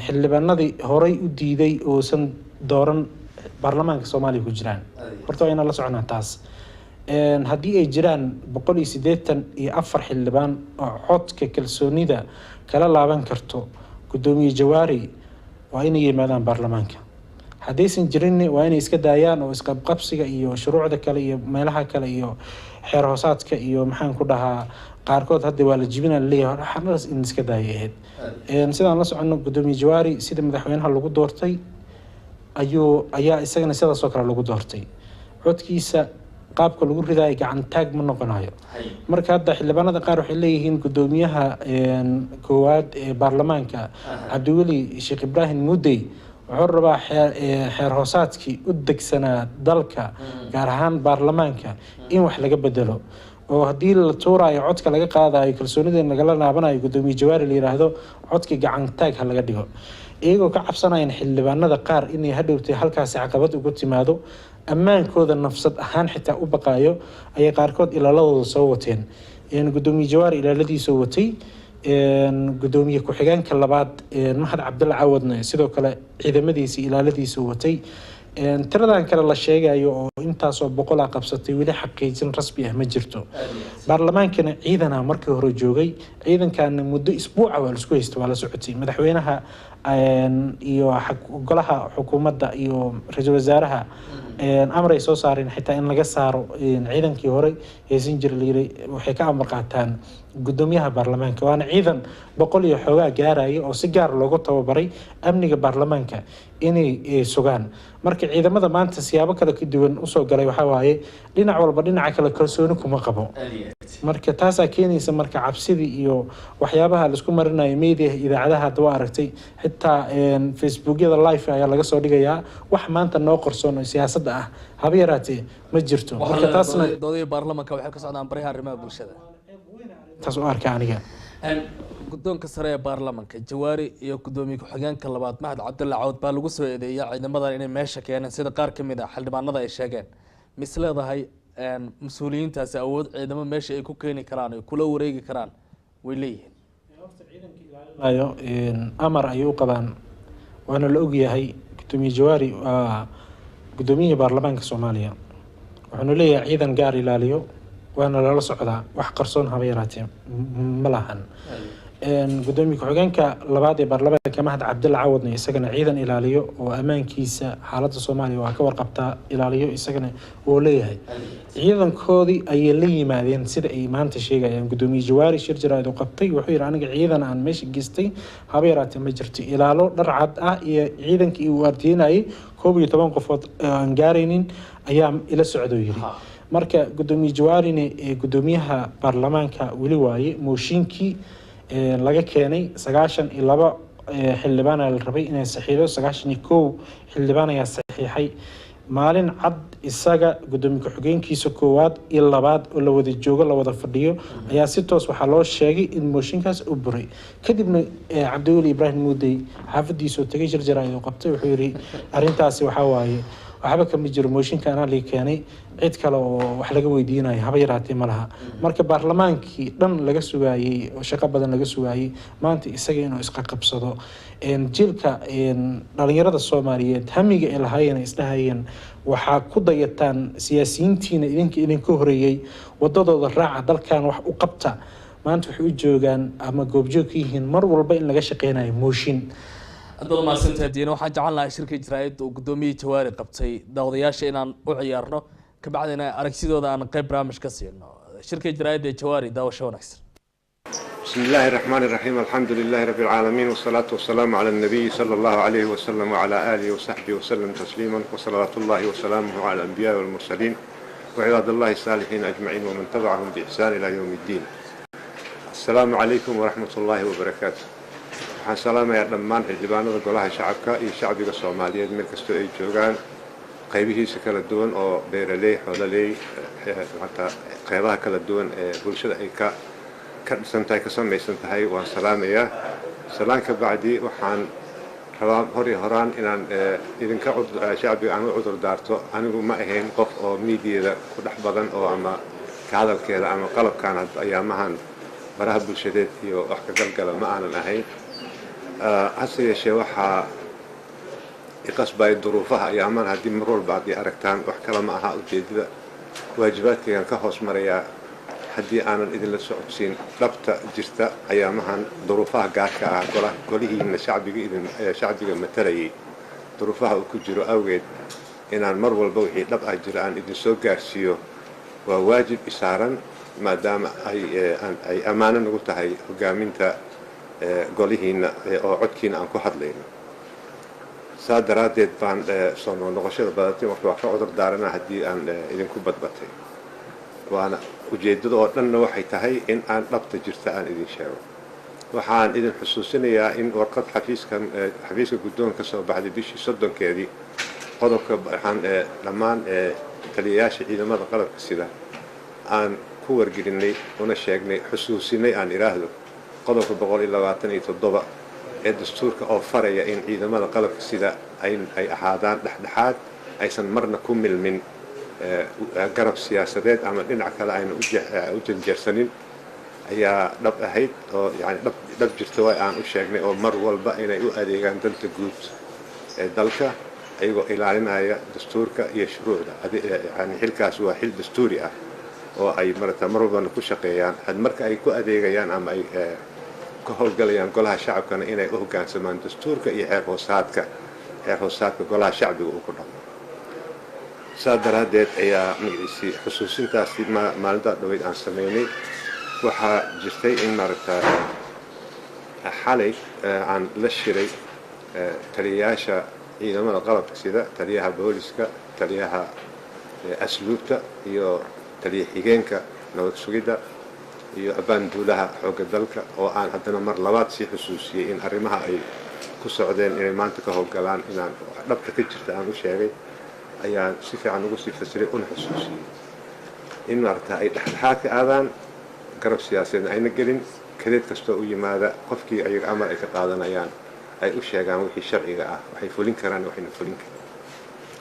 xildhibaanadii horey u diiday oo san dooran baarlamaanka Soomaaliya ku jiraan horta waa in la soconaa taas haddii ay jiraan 184 xildhibaan oo codka kalsoonida kala laaban karto gudoomiye Jawaari waa inay yimaadaan baarlamaanka haddaysan jirin waa inay iska daayaan oo isqabqabsiga iyo shuruucda kale iyo meelaha kale iyo xeer hoosaadka iyo maxaan ku dhahaa qaarkood hadda waa la jibinaa leeyahay waxaanaas in iska daayayd sidaan la socono gudoomiye Jawaari sida madaxweynaha lagu doortay ayaa isagana sidaas oo kale lagu doortay codkiisa qaabka lagu ridaay gacan taag ma noqonayo marka hadda xildhibaanada qaar waxay leeyihiin gudoomiyaha koowaad ee baarlamaanka Cabdiweli Sheekh Ibrahim Mudey wuxuu rabaa xeer hoosaadkii u degsanaa dalka gaar ahaan baarlamaanka in wax laga bedelo oo hadii la tuurayo codka laga qaadayo kalsoonida laga laabanayo gudoomiye Jawaari la yiraahdo codka gacan taag ha laga dhigo iyagoo ka cabsanayaan xildhibaanada qaar inay hadhowtay halkaas caqabad ugu timaado ammaankooda nafsad ahaan xitaa u baqaayo ayay qaarkood ilaaladooda soo wateen gudoomiye Jawaari ilaaladiisa watay gudoomiye ku-xigeenka labaad Mahad Cabdulla Caawadna sidoo kale ciidamadiisa ilaaladiisa watay tiradan kale la sheegayo oo intaas oo boqol qabsatay wali xaqiijin rasmi ah ma jirto baarlamaankana ciidana markii hore joogay ciidankan muddo isbuuca waa isku haystay waa la socotay madaxweynaha iyo golaha xukuumadda iyo ra'iisul wasaaraha amar ay soo saareen xitaa in laga saaro ciidankii hore haysan jiray waxay ka amar qaataan gudoomiyaha baarlamaanka waana ciidan 100 iyo xoogaa gaaraya oo si gaar loogu tababaray amniga baarlamaanka inay sugaan marka ciidamada maanta siyaabo kala ka duwan u soo galay waxa waaye dhinac walba dhinaca kale kalsooni kuma qabo marka taas ay keenaysa marka cabsidii iyo waxyaabaha la isku marinayo media idaacadaha daba aragtay xitaa facebookyada live ayaa laga soo dhigayaa wax maanta noo qorsoon siyaasadda ah haba yaraatee ma jirto marka taasna doodada baarlamaanka waxay ka socdaan bariha arrimaha bulshada taas oo arka aniga guddoonka sare ee baarlamaanka Jawaari iyo gudoomiye ku-xigeenka labaad Mahad Cabdulla Cawad baa lagu soo eedeeyay ciidamadan inay meesha keeneen sida qaar ka mid ah xildhibaanada ay sheegeen misleedahay mas'uuliyiintaasi awood ciidamo meesha ay ku keeni karaan ay kula wareegi karaan way leeyihiin amar ay u qabaan waana la ogyahay gudoomiye Jawaari gudoomiyaha baarlamaanka Soomaaliya wuxuu leeyahay ciidan gaar ilaaliyo waana la socdaa wax qarsoon haba yaraatee ma lahan gudoomiye ku-xigeenka labaad ee baarlamaanka Mahad Cabdulla Caawadna isagana ciidan ilaaliyo oo ammaankiisa xaaladda Soomaaliya waa ka warqabtaa ilaaliyo isagana oo leeyahay ciidankoodii ay la yimaadeen sida ay maanta sheegayaan gudoomiye Jawaari shir jaraa'id oo qabtay wuxuu yiri aniga ciidan aan meesha geystay haba yaraatee ma jirto ilaalo dhar cad ah iyo ciidankii uu ardiinayay 11 qofood aan gaaraynin ayaa ila socdo yiri marka gudoomiye Jawaarina gudoomiyaha baarlamaanka wali waaye mooshinkii laga keenay 92 xildhibaan la rabay inay saxiixdo 91 xildhibaan ayaa saxiixay maalin cad isaga gudoomiye ku-xigeenkiisa koowaad iyo labaad oo la wada joogo la wada fadhiyo ayaa si toos waxa loo sheegay in mooshinkaas uu buray kadibna Cabdiweli Ibrahim Mudey xaafadiisa tagay shir jaraa'id oo qabtay wuxuu yiri arintaasi waxa waaye waxba kama jiro mooshinka anaa lii keenay cid kale oo wax laga weydiinayo haba yaraatee ma laha marka baarlamaankii dhan laga sugaayey oo shaqo badan laga sugaayey maanta isaga inuu isqaqabsado jiilka dhalinyarada Soomaaliyeed hamiga ay lahaayeen isdhahayeen waxaa ku dayataan siyaasiyiintiina idinka horeeyay wadadooda raaca dalkan wax u qabta maanta waxay u joogaan ama goobjoog yihiin mar walba in laga shaqeynayo mooshin haddaba maasantaadiina waxaan jeclaan lahaa shirka ijraa'id oo gudoomiyey Jawaari qabtay daawadayaasha inaan u ciyaarno ka bacdina aragtidooda aan qayb barnaamij ka siino shirka ijraa'id ee Jawaari daawasho wanaagsan بسم الله الرحمن الرحيم الحمد لله رب العالمين والصلاة والسلام على النبي صلى الله عليه وسلم وعلى آله وصحبه وسلم تسليما وصلوات الله وسلامه على الأنبياء والمرسلين وعباد الله الصالحين أجمعين ومن تبعهم بإحسان إلى يوم الدين السلام عليكم ورحمة الله وبركاته waxaan salaamayaa dhammaan xildhibaanada golaha shacabka iyo shacbiga Soomaaliyeed meel kasta ay joogaan qaybihiisa kala duwan oo beeraley xoololey xataa qaybaha kala duwan ee bulshada ay ka dhisantahay ka samaysan tahay waan salaamayaa salaanka bacdi waxaan rabaa horaan inaan idinka shacbiga aan u cudur daarto anigu ma ahayn qof oo miidiyada ku dhex badan oo ama ka hadalkeeda ama qalabkan ayaamahan baraha bulshadeed iyo wax ka galgala ma aanan ahayn hase yeeshee waxaa iqasbay duruufaha ayaamaan haddii mar walba aad aragtaan wax kale ma aha ujeedada waajibaadkaygan ka hoos marayaa haddii aanan idinla socodsiin dhabta jirta ayaamahan duruufaha gaarka ah golihiina shacbiga matalayay duruufaha uu ku jiro awgeed inaan mar walba wixii dhab ah jira aan idin soo gaarsiiyo waa waajib isaaran maadaama ay ammaano nagu tahay hogaaminta golihiina oo codkiina aan ku hadlayno saa daraaddeed baan soo noqoshada badatay wax ka cudur daarana haddii aan idinku badbatay waana ujeedada oo dhanna waxay tahay in aan dhabta jirta aan idin sheego waxaan idin xusuusinayaa in warqad xafiiska guddoonka soo baxday bishii 30keedii qodobka waxaan dhammaan taliyayaasha ciidamada qalabka sida aan ku wargelinay una sheegnay xusuusinay aan iraahdo qodobka 127 ee dastuurka oo faraya in ciidamada qalabka sida ay ahaadaan dhexdhexaad aysan marna ku milmin garab siyaasadeed ama dhinac kale ayna u janjeersanin ayaa dhab ahayd oo yani dhab jirta way aan u sheegnay oo mar walba inay u adeegaan danta guud ee dalka ayagoo ilaalinaya dastuurka iyo shuruucda yani xilkaas waa xil dastuuri ah oo ay mar walbana ku shaqeeyaan marka ay ku adeegayaan ama ay ka howlgalayaan golaha shacabkana inay u hoggaansamaan dastuurka iyo xeer hoosaadka golaha shacbiga uu ku dhaqmo saa daraaddeed ayaa magaciisii xusuusintaasi maalintaa dhaweyd aan sameynay waxaa jirtay in xalay aan la shiray taliyayaasha ciidamada qalabka sida taliyaha booliska taliyaha asluubta iyo taliya xigeenka nabad sugidda iyo abaanduulaha xoogga dalka oo aan haddana mar labaad sii xusuusiyey in arrimaha ay ku socdeen inay maanta ka howlgalaan inaan dhabta ka jirta aan u sheegay ayaan si fiican ugu sii fasiray una xusuusiyey in ay dhexdhexaad ka aadaan garab siyaasadeedna ayna gelin kadeed kastoo u yimaada qofkii ayaga amar ay ka qaadanayaan ay u sheegaan wixii sharciga ah waxay fulin karaan waxayna fulin karin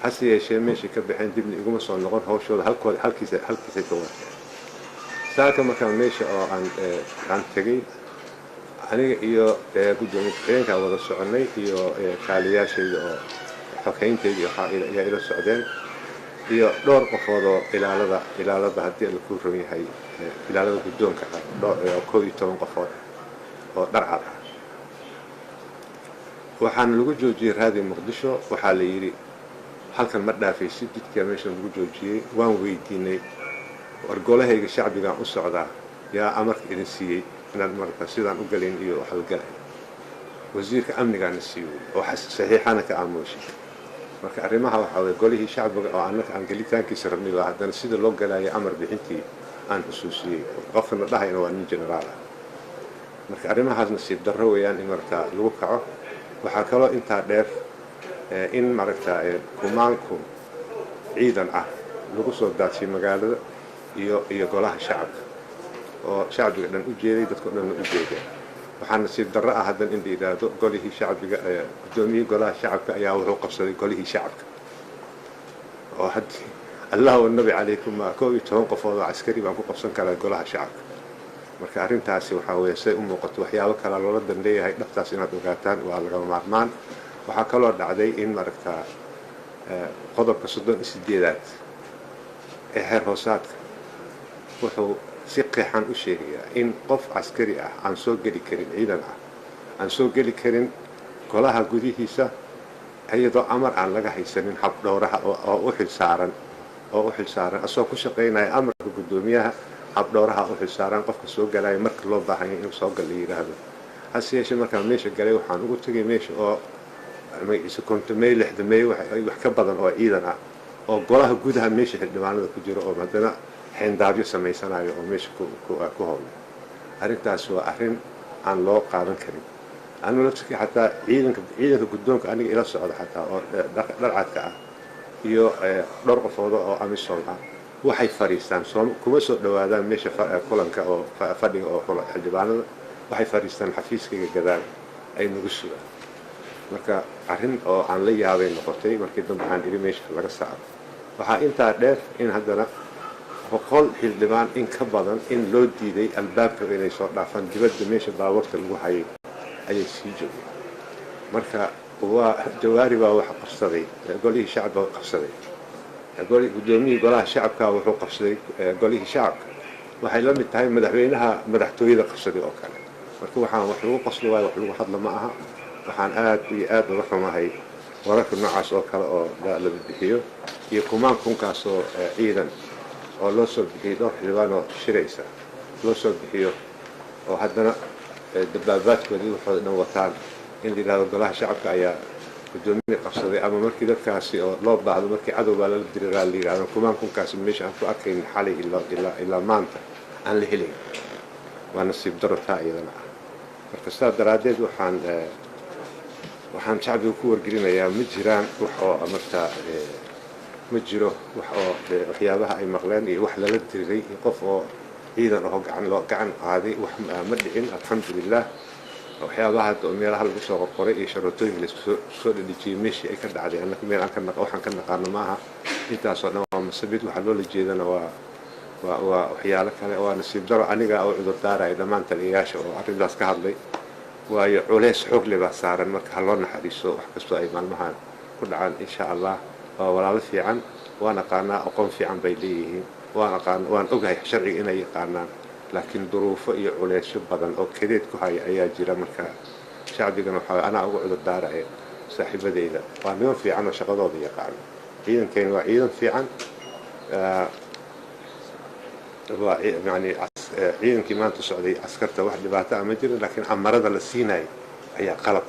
hase yeeshee meeshii ka baxeen dibna iguma soo noqon hawshooda halkiisay ka wateen saaka markaan meesha oo aan tegey aniga iyo gudoomiye ku-xigeenka wada soconay iyo kaaliyaashayda oo xogayntayda ayaa ila socdeen iyo dhowr qofood oo ilaalada haddii la ku ron yahay ilaalada guddoonka ah 11 qofood oo dharcad ah waxaan lagu joojiyey raadi muqdisho waxaa la yidhi halkan ma dhaafaysid jidkaa meesha lagu joojiyey waan weydiinay war golahayga shacbigaan u socdaa yaa amarka idin siiyey inaan marka sidaan u galayn iyo halgalay wasiirka amnigaana siiyey oo saxiixana ka aamushay marka arrimaha waxaa weeye golihii shacbiga oo annaka aan gelitaankiisa rabnay baa haddana sida loo galaayo amar bixintii aan xusuusiyey qofkana dhahayna waa nin generaal ah marka arrimahaas nasiib darro weeyaan in markaa lagu kaco waxaa kaloo intaa dheer in maragtaa kumaanku ciidan ah lagu soo daadsiyo magaalada iyo golaha shacabka oo shacbiga dhan u jeeday dadka dhan u jeeday waxaa nasiib darro ah haddan in la yidhaahdo golihii shacbiga gudoomiyihii golaha shacabka ayaa wuxuu qabsaday golihii shacabka oo hadda allah والنبي عليكم ما كوي toban qofood oo askari baan ku qabsan karaa golaha shacabka marka arintaasi waxa weeye say u muuqato waxyaabo kala loola danbeeyahay dhaftaas inaad ogaataan waa laga maarmaan waxa kaloo dhacday in maragta qodobka 38aad ee heer hoosaadka wuxuu si qeexan u sheegayaa in qof askari ah aan soo geli karin ciidan ah aan soo geli karin golaha gudihiisa ayadoo amar aan laga haysanin hab dhowraha oo u xilsaaran asoo ku shaqeynaya amarka gudoomiyaha hab dhowraha u xilsaaran qofka soo galaya marka loo baahan yahay inuu soo gal yiraahdo hase yeeshee markaan meesha galay waxaan ugu tagay meesha oo magaciisa kontomey lixdamey wax ka badan oo ciidan ah oo golaha gudaha meesha xildhibaanada ku jiro oo haddana xeyndaabyo samaysanayo oo meesha ku howlay arrintaas waa arrin aan loo qaadan karin anu laftirkii xataa ciidanka guddoonka aniga ila socda xataa oo dharcadka ah iyo dhowr qofood oo amisom ah waxay fariistaan kuma soo dhawaadaan meesha kulanka oo fadhiga oo xildhibaanada waxay fariistaan xafiiskayga gadaal ay nagu sugaan marka arrin oo aan la yaabay noqotay markii dambe aan iri meesha laga saaro waxaa intaa dheer in haddana 100 xildhibaan in ka badan in loo diiday albaabka inay soo dhaafaan dibadda meesha baabuurta lagu hayay ayay sii joogeen marka waa jawaari baa wax qabsaday golihii shacabka qabsaday gudoomiyihii golaha shacabka wuxuu qabsaday golihii shacabka waxay la mid tahay madaxweynaha madaxtooyada qabsaday oo kale marka waxaan wax lagu qoslo waayo wax lagu hadlo ma aha waxaan aad iyo aad uga xumahay wararka noocaas oo kale oo la bixiyo iyo kumaankunkaas oo ciidan oo loo soo bixiyay dhowr xildhibaan oo shiraysa loo soo bixiyo oo haddana dabaabaadkoodii waxooda dhan wataan in la yidhahdo golaha shacabka ayaa gudoomiye qabsaday ama markii dadkaasi oo loo baahdo markii cadowbaa lala diriraa la yidhahdo kumaankunkaasi meesha aan ku arkayn xalay ilaa maanta aan la helayn waa nasiib daro taa iyadana ah marka sidaa daraaddeed waxaan shacbiga ku wargelinayaa ma jiraan wax oo markaa ma jiro wax oo waxyaabaha ay maqleen iyo wax lala diriray iyo qof oo ciidan oo gacan qaaday wax ma dhicin alxamdulilah waxyaabaha hadda meelaha lagu soo qoray iyo sharootooyinka la soo dhadhijiyay meeshii ay ka dhacday annaka meel waxaan ka naqaano maaha intaasoo dhan waa masabid waxa loola jeedana waa waxyaalo kale waa nasiib daro aniga oo cudur daaraya dhammaan taliyayaasha oo arrintaas ka hadlay waayo culays xoog leh baa saaran marka ha loo naxariiso wax kastoo ay maalmahan ku dhacaan insha allah waa walaalo fiican waan aqaanaa aqoon fiican bay leeyihiin waan ogahay sharciga inay yaqaanaan laakiin duruufo iyo culaysyo badan oo kadeed ku haya ayaa jira marka shacbigana waxaa anaa ugu cudur daaraya saaxiibadeyda waa niman fiican oo shaqadooda yaqaano ciidankeena waa ciidan fiican يعني ciidankii maanta socday askarta wax dhibaato ah ma jirin laakiin amarada la siinay ayaa qalad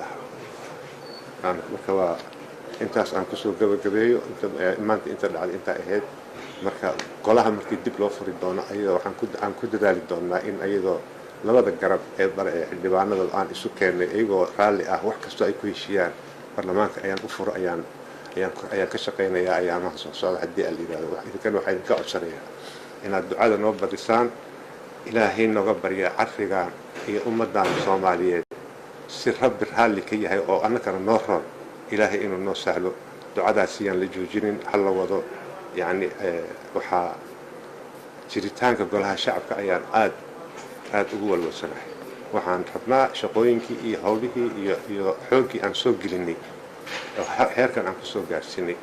ah marka waa intaas aan kusoo gabagabeeyo maanta inta dhacday inta ahayd marka golaha markii dib loo furi doono ayadoo waxaan ku dadaali doonaa in ayadoo labada garab ee xildhibaanada aan isu keennay iyagoo raalli ah wax kastoo ay ku heshiiyaan baarlamaanka ayaan u furo ayaan ka shaqaynayaa ayaamaha soo socda haddii aan la yidhahdo idinkan waxaa idinka codsanayaa inaad ducada noo badisaan ilaahay nooga barya cafrigan iyo ummadan Soomaaliyeed si rabbi raalli ka yahay oo annagana noo roon ilaahay inuu noo sahlo ducadaas yaan la joojinin hal la wado yani waxa jiritaanka golaha shacabka ayaan aad ugu walwalsanahay waxaan rabnaa shaqooyinkii iyo hawlihii iyo xooggii aan soo gelinay heerkan aan ku soo gaarsinay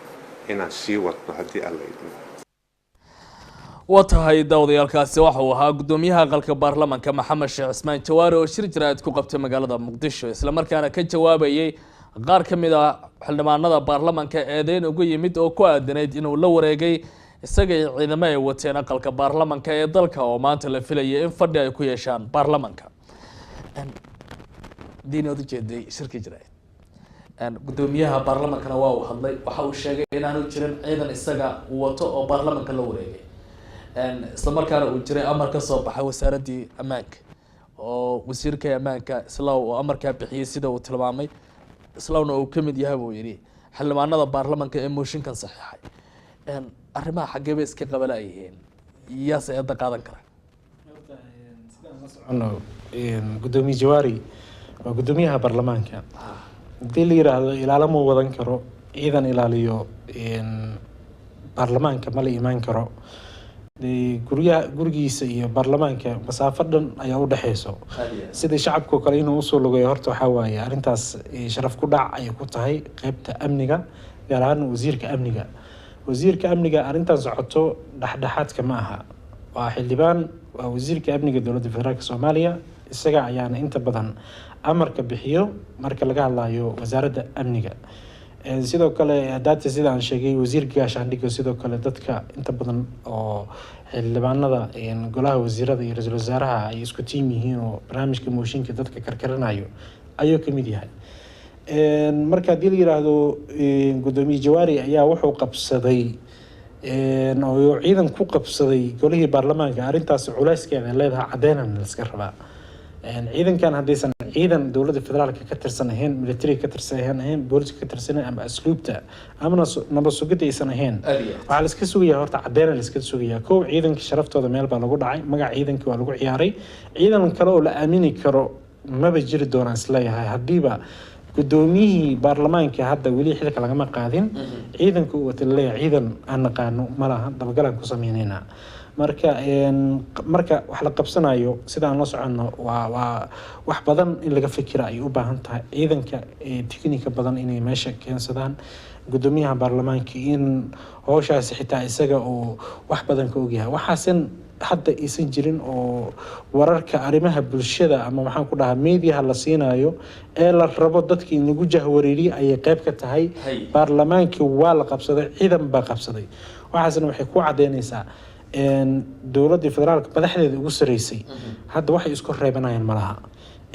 inaan sii wadno haddii alla idin watahay dawdayaalkaasi waxa uu ahaa gudoomiyaha aqalka baarlamaanka maxamed sheekh cismaan jawaari oo shir jiraad ku qabtay magaalada muqdisho isla markaana ka jawaabayay qaar ka mid ah xildhibaanada baarlamaanka eedeyn ugu yimid oo ku aadanayd inuu la wareegay isaga ciidamo ay wateen aqalka baarlamaanka ee dalka oo maanta la filayay in fadhi ay ku yeeshaan baarlamaanka diinoodu jeeday shirki jiraad gudoomiyaha baarlamaankana waa uu hadlay waxa uu sheegay inaanu jirin ciidan isaga wato oo baarlamaanka la wareegay isla markaana uu jiray amar ka soo baxay wasaaradii ammaanka oo wasiirka ammaanka islaaw oo amarkaa bixiyay sida uu tilmaamay islaawna uu ka mid yahay buu yidhi xildhibaanada baarlamaanka ee mooshinkan saxiixay arrimaha xaggee bay iska qabanayeen yaase eedda qaadan kara gudoomiye jawaari waa gudoomiyaha baarlamaanka hadii la yiraahdo ilaalamo wadan karo ciidan ilaaliyo baarlamaanka ma la imaan karo gurigiisa iyo baarlamaanka masaafo dhan ayaa u dhexeyso sidii shacabka kale inuu usoo lugeeyo horta waxaa waaye arrintaas sharaf ku dhac ayay ku tahay qaybta amniga gaar ahaan wasiirka amniga arrintan socoto dhexdhexaadka ma aha waa xildhibaan waa wasiirka amniga dowladda federaalk Soomaaliya isaga ayaana inta badan amarka bixiyo marka laga hadlayo wasaaradda amniga sidoo kale data sida aan sheegay wasiirka gaashaandhigga sidoo kale dadka inta badan oo xildhibaanada golaha wasiirada iyo ra'iisul wasaaraha ay isku tiim yihiin oo barnaamijka mooshinka dadka karkaranayo ayuu ka mid yahay marka hadii la yiraahdo gudoomiye Jawaari ayaa wuxuu qabsaday oo ciidan ku qabsaday golihii baarlamaanka arrintaas culeyskeeda leedahay cadeynan la iska rabaa ciidankan haddaysan ciidan dowladda federaalka ka tirsan ahayn military ka tirsan ahayn booliska ka tirsan ama asluubta ama nabad sugidda aysan ahayn waxaa la iska sugayaa horta cadeynan la iska sugayaa kow ciidanka sharaftooda meel baa lagu dhacay magaca ciidanka waa lagu ciyaaray ciidan kale oo la aamini karo maba jiri doonaan isleeyahay haddiiba gudoomiyihii baarlamaanka hadda weli xilka lagama qaadin ciidanku uu wata leeyahay ciidan aan naqaano malaha dabagalan ku sameynayna marka wax la qabsanayo sida aan la socono waa wax badan in laga fikira ay u baahan tahay ciidanka tiknika badan inay meesha keensadaan gudoomiyaha baarlamaanka in howshaasi xitaa isaga oo wax badan ka ogyahay waxaasan hadda aysan jirin oo wararka arrimaha bulshada ama waxaan ku dhahaa media la siinayo ee la rabo dadkii lagu jahwareeriyo ay qayb ka tahay baarlamaanka waa la qabsaday ciidan baa qabsaday waxaasna waxay ku cadeynaysaa dowladda federaalka madaxdeeda ugu sareysay hadda waxay isku reebanayaan malaha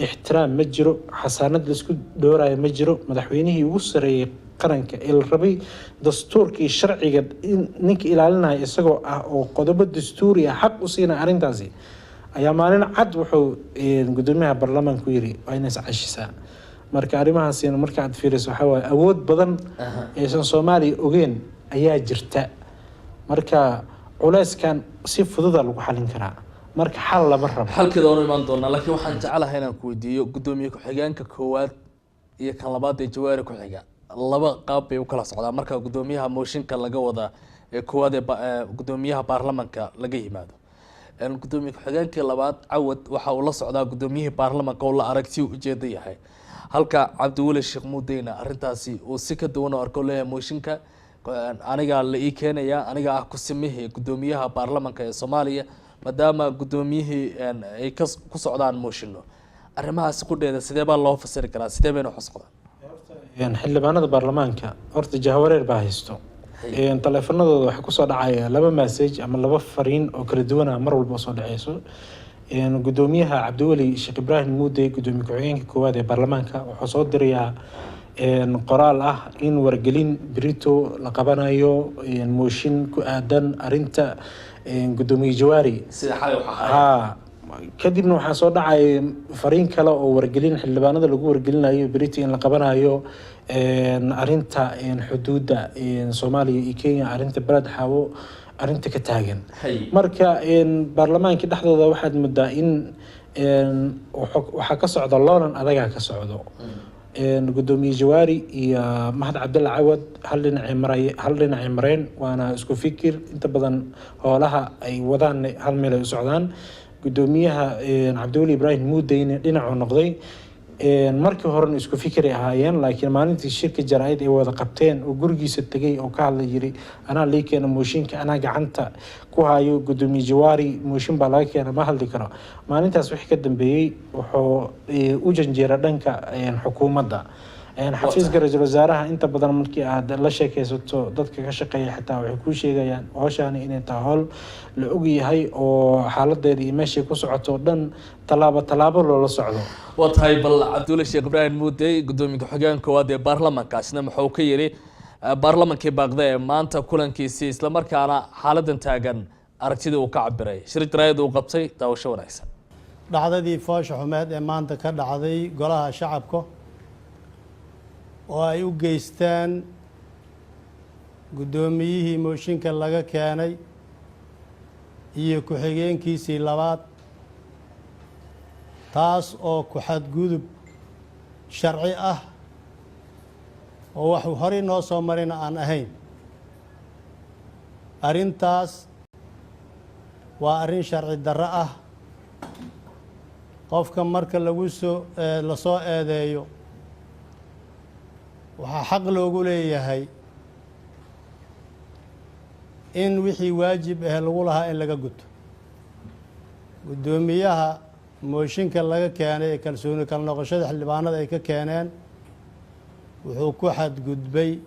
ixtiraam ma jiro xasaanad la isku dhooraayo ma jiro madaxweynihii ugu sareeyay qaranka ee la rabay dastuurkii sharciga ninka ilaalinaya isagoo ah oo qodobo dastuuri ah xaq u siinaya arrintaasi ayaa maalin cad wuxuu gudoomiyaha baarlamaanka ku yiri waa inay iscashisaa marka arrimahaasina marka aad fiiriso waxaa waaye awood badan aysan Soomaaliya ogeen ayaa jirta marka culeyskan si fudud lagu xalin karaa marka xal lama rabo halkeeda oo iman doona laakiin waxaan jecelahay inaan ku weydiiyo gudoomiye ku-xigeenka koowaad iyo kan labaad ee Jawaari ku xiga laba qaab bay u kala socdaan marka gudoomiyaha mooshinka laga wada ee koowaad ee gudoomiyaha baarlamaanka laga yimaado gudoomiye ku-xigeenka labaad Cawad waxa uu la socdaa gudoomiyihii baarlamaanka oo la aragti u jeeda yahay halka Cabdiweli Sheekh Muudeyna arrintaasi uu si ka duwan u arko leeyahay mooshinka aniga la ii keenaya aniga ah ku sameeyay gudoomiyaha baarlamaanka ee Soomaaliya maadaama gudoomiyihii ay ku socdaan mooshinno arrimahaas ku dheeda sidee baa loo fasiri karaa sidee bayna xusqadaan xildhibaanada baarlamaanka horta jahwareer baa haysto taleefanadooda waxa ku soo dhacaya laba message ama laba fariin oo kala duwan mar walba soo dhacayso gudoomiyaha Cabdiweli Sheekh Ibraahim Muudey gudoomiye ku-xigeenka koowaad ee baarlamaanka wuxuu soo dirayaa qoraal ah in wargelin Brito la qabanayo mooshin ku aadan arinta gudoomiye Jawaari sida xalay waxa kadibna waxaa soo dhacay fariin kale oo wargelin xildhibaanada lagu wargelinayo Brito in la qabanayo arinta xuduudda Soomaaliya iyo Kenya arinta balad xawo arinta ka taagan marka baarlamaanka dhexdooda waxaad moodaa in waxa ka socdo loolan adaga ka socdo gudoomiye Jawaari iyo Mahad Cabdalla Cawad hal dhinac mareen waana isku fikir inta badan howlaha ay wadaan hal meel ay u socdaan gudoomiyaha Cabdiweli Ibraahim Muudeyna dhinacu noqday markii hore isku fikir ay ahaayeen laakiin maalintii shirka jaraa'id ay wada qabteen oo gurigiisa tagay oo ka hadlay yiri ana leekeena mooshinka ana gacanta ku hayo gudoomiye Jawaari mooshin baa laga keenay ma hadli karo maalintaas wixii ka dambeeyay wuxuu u janjeera dhanka xukuumadda xafiiska ra'iisul wasaaraha inta badan markii aad la sheekaysato dadka ka shaqeeya xitaa waxay ku sheegayaan hawshaani inay tahay hawl la og yahay oo xaaladeeda iyo meesha ku socoto dhan talaabo loola socdo waa tahay bal Cabdiweli Sheekh Ibraahim Muudey gudoomiye ku-xigeenka koowaad ee baarlamaankaasna wuxuu ka yiri baarlamaankii baaqday maanta kulankiisii isla markaana xaaladan taagan aragtida uu ka cabiray shirka raayada uu qabtay daawasho wanaagsan dhacdadii foosha xumeed ee maanta ka dhacday golaha shacabka oo ay u geystaan gudoomiyihii mooshinka laga keenay iyo ku-xigeenkiisii labaad taas oo ku xadgudub sharci ah oo wax horey noo soo marina aan ahayn arrintaas waa arrin sharci darro ah. qofka marka la soo eedeeyo waxaa xaq loogu leeyahay in wixii waajib ah lagu lahaa in laga guto. guddoomiyaha mooshinka laga keenay ee kalsooni kala noqoshada xildhibaanada ay ka keeneen wuxuu ku xadgudbay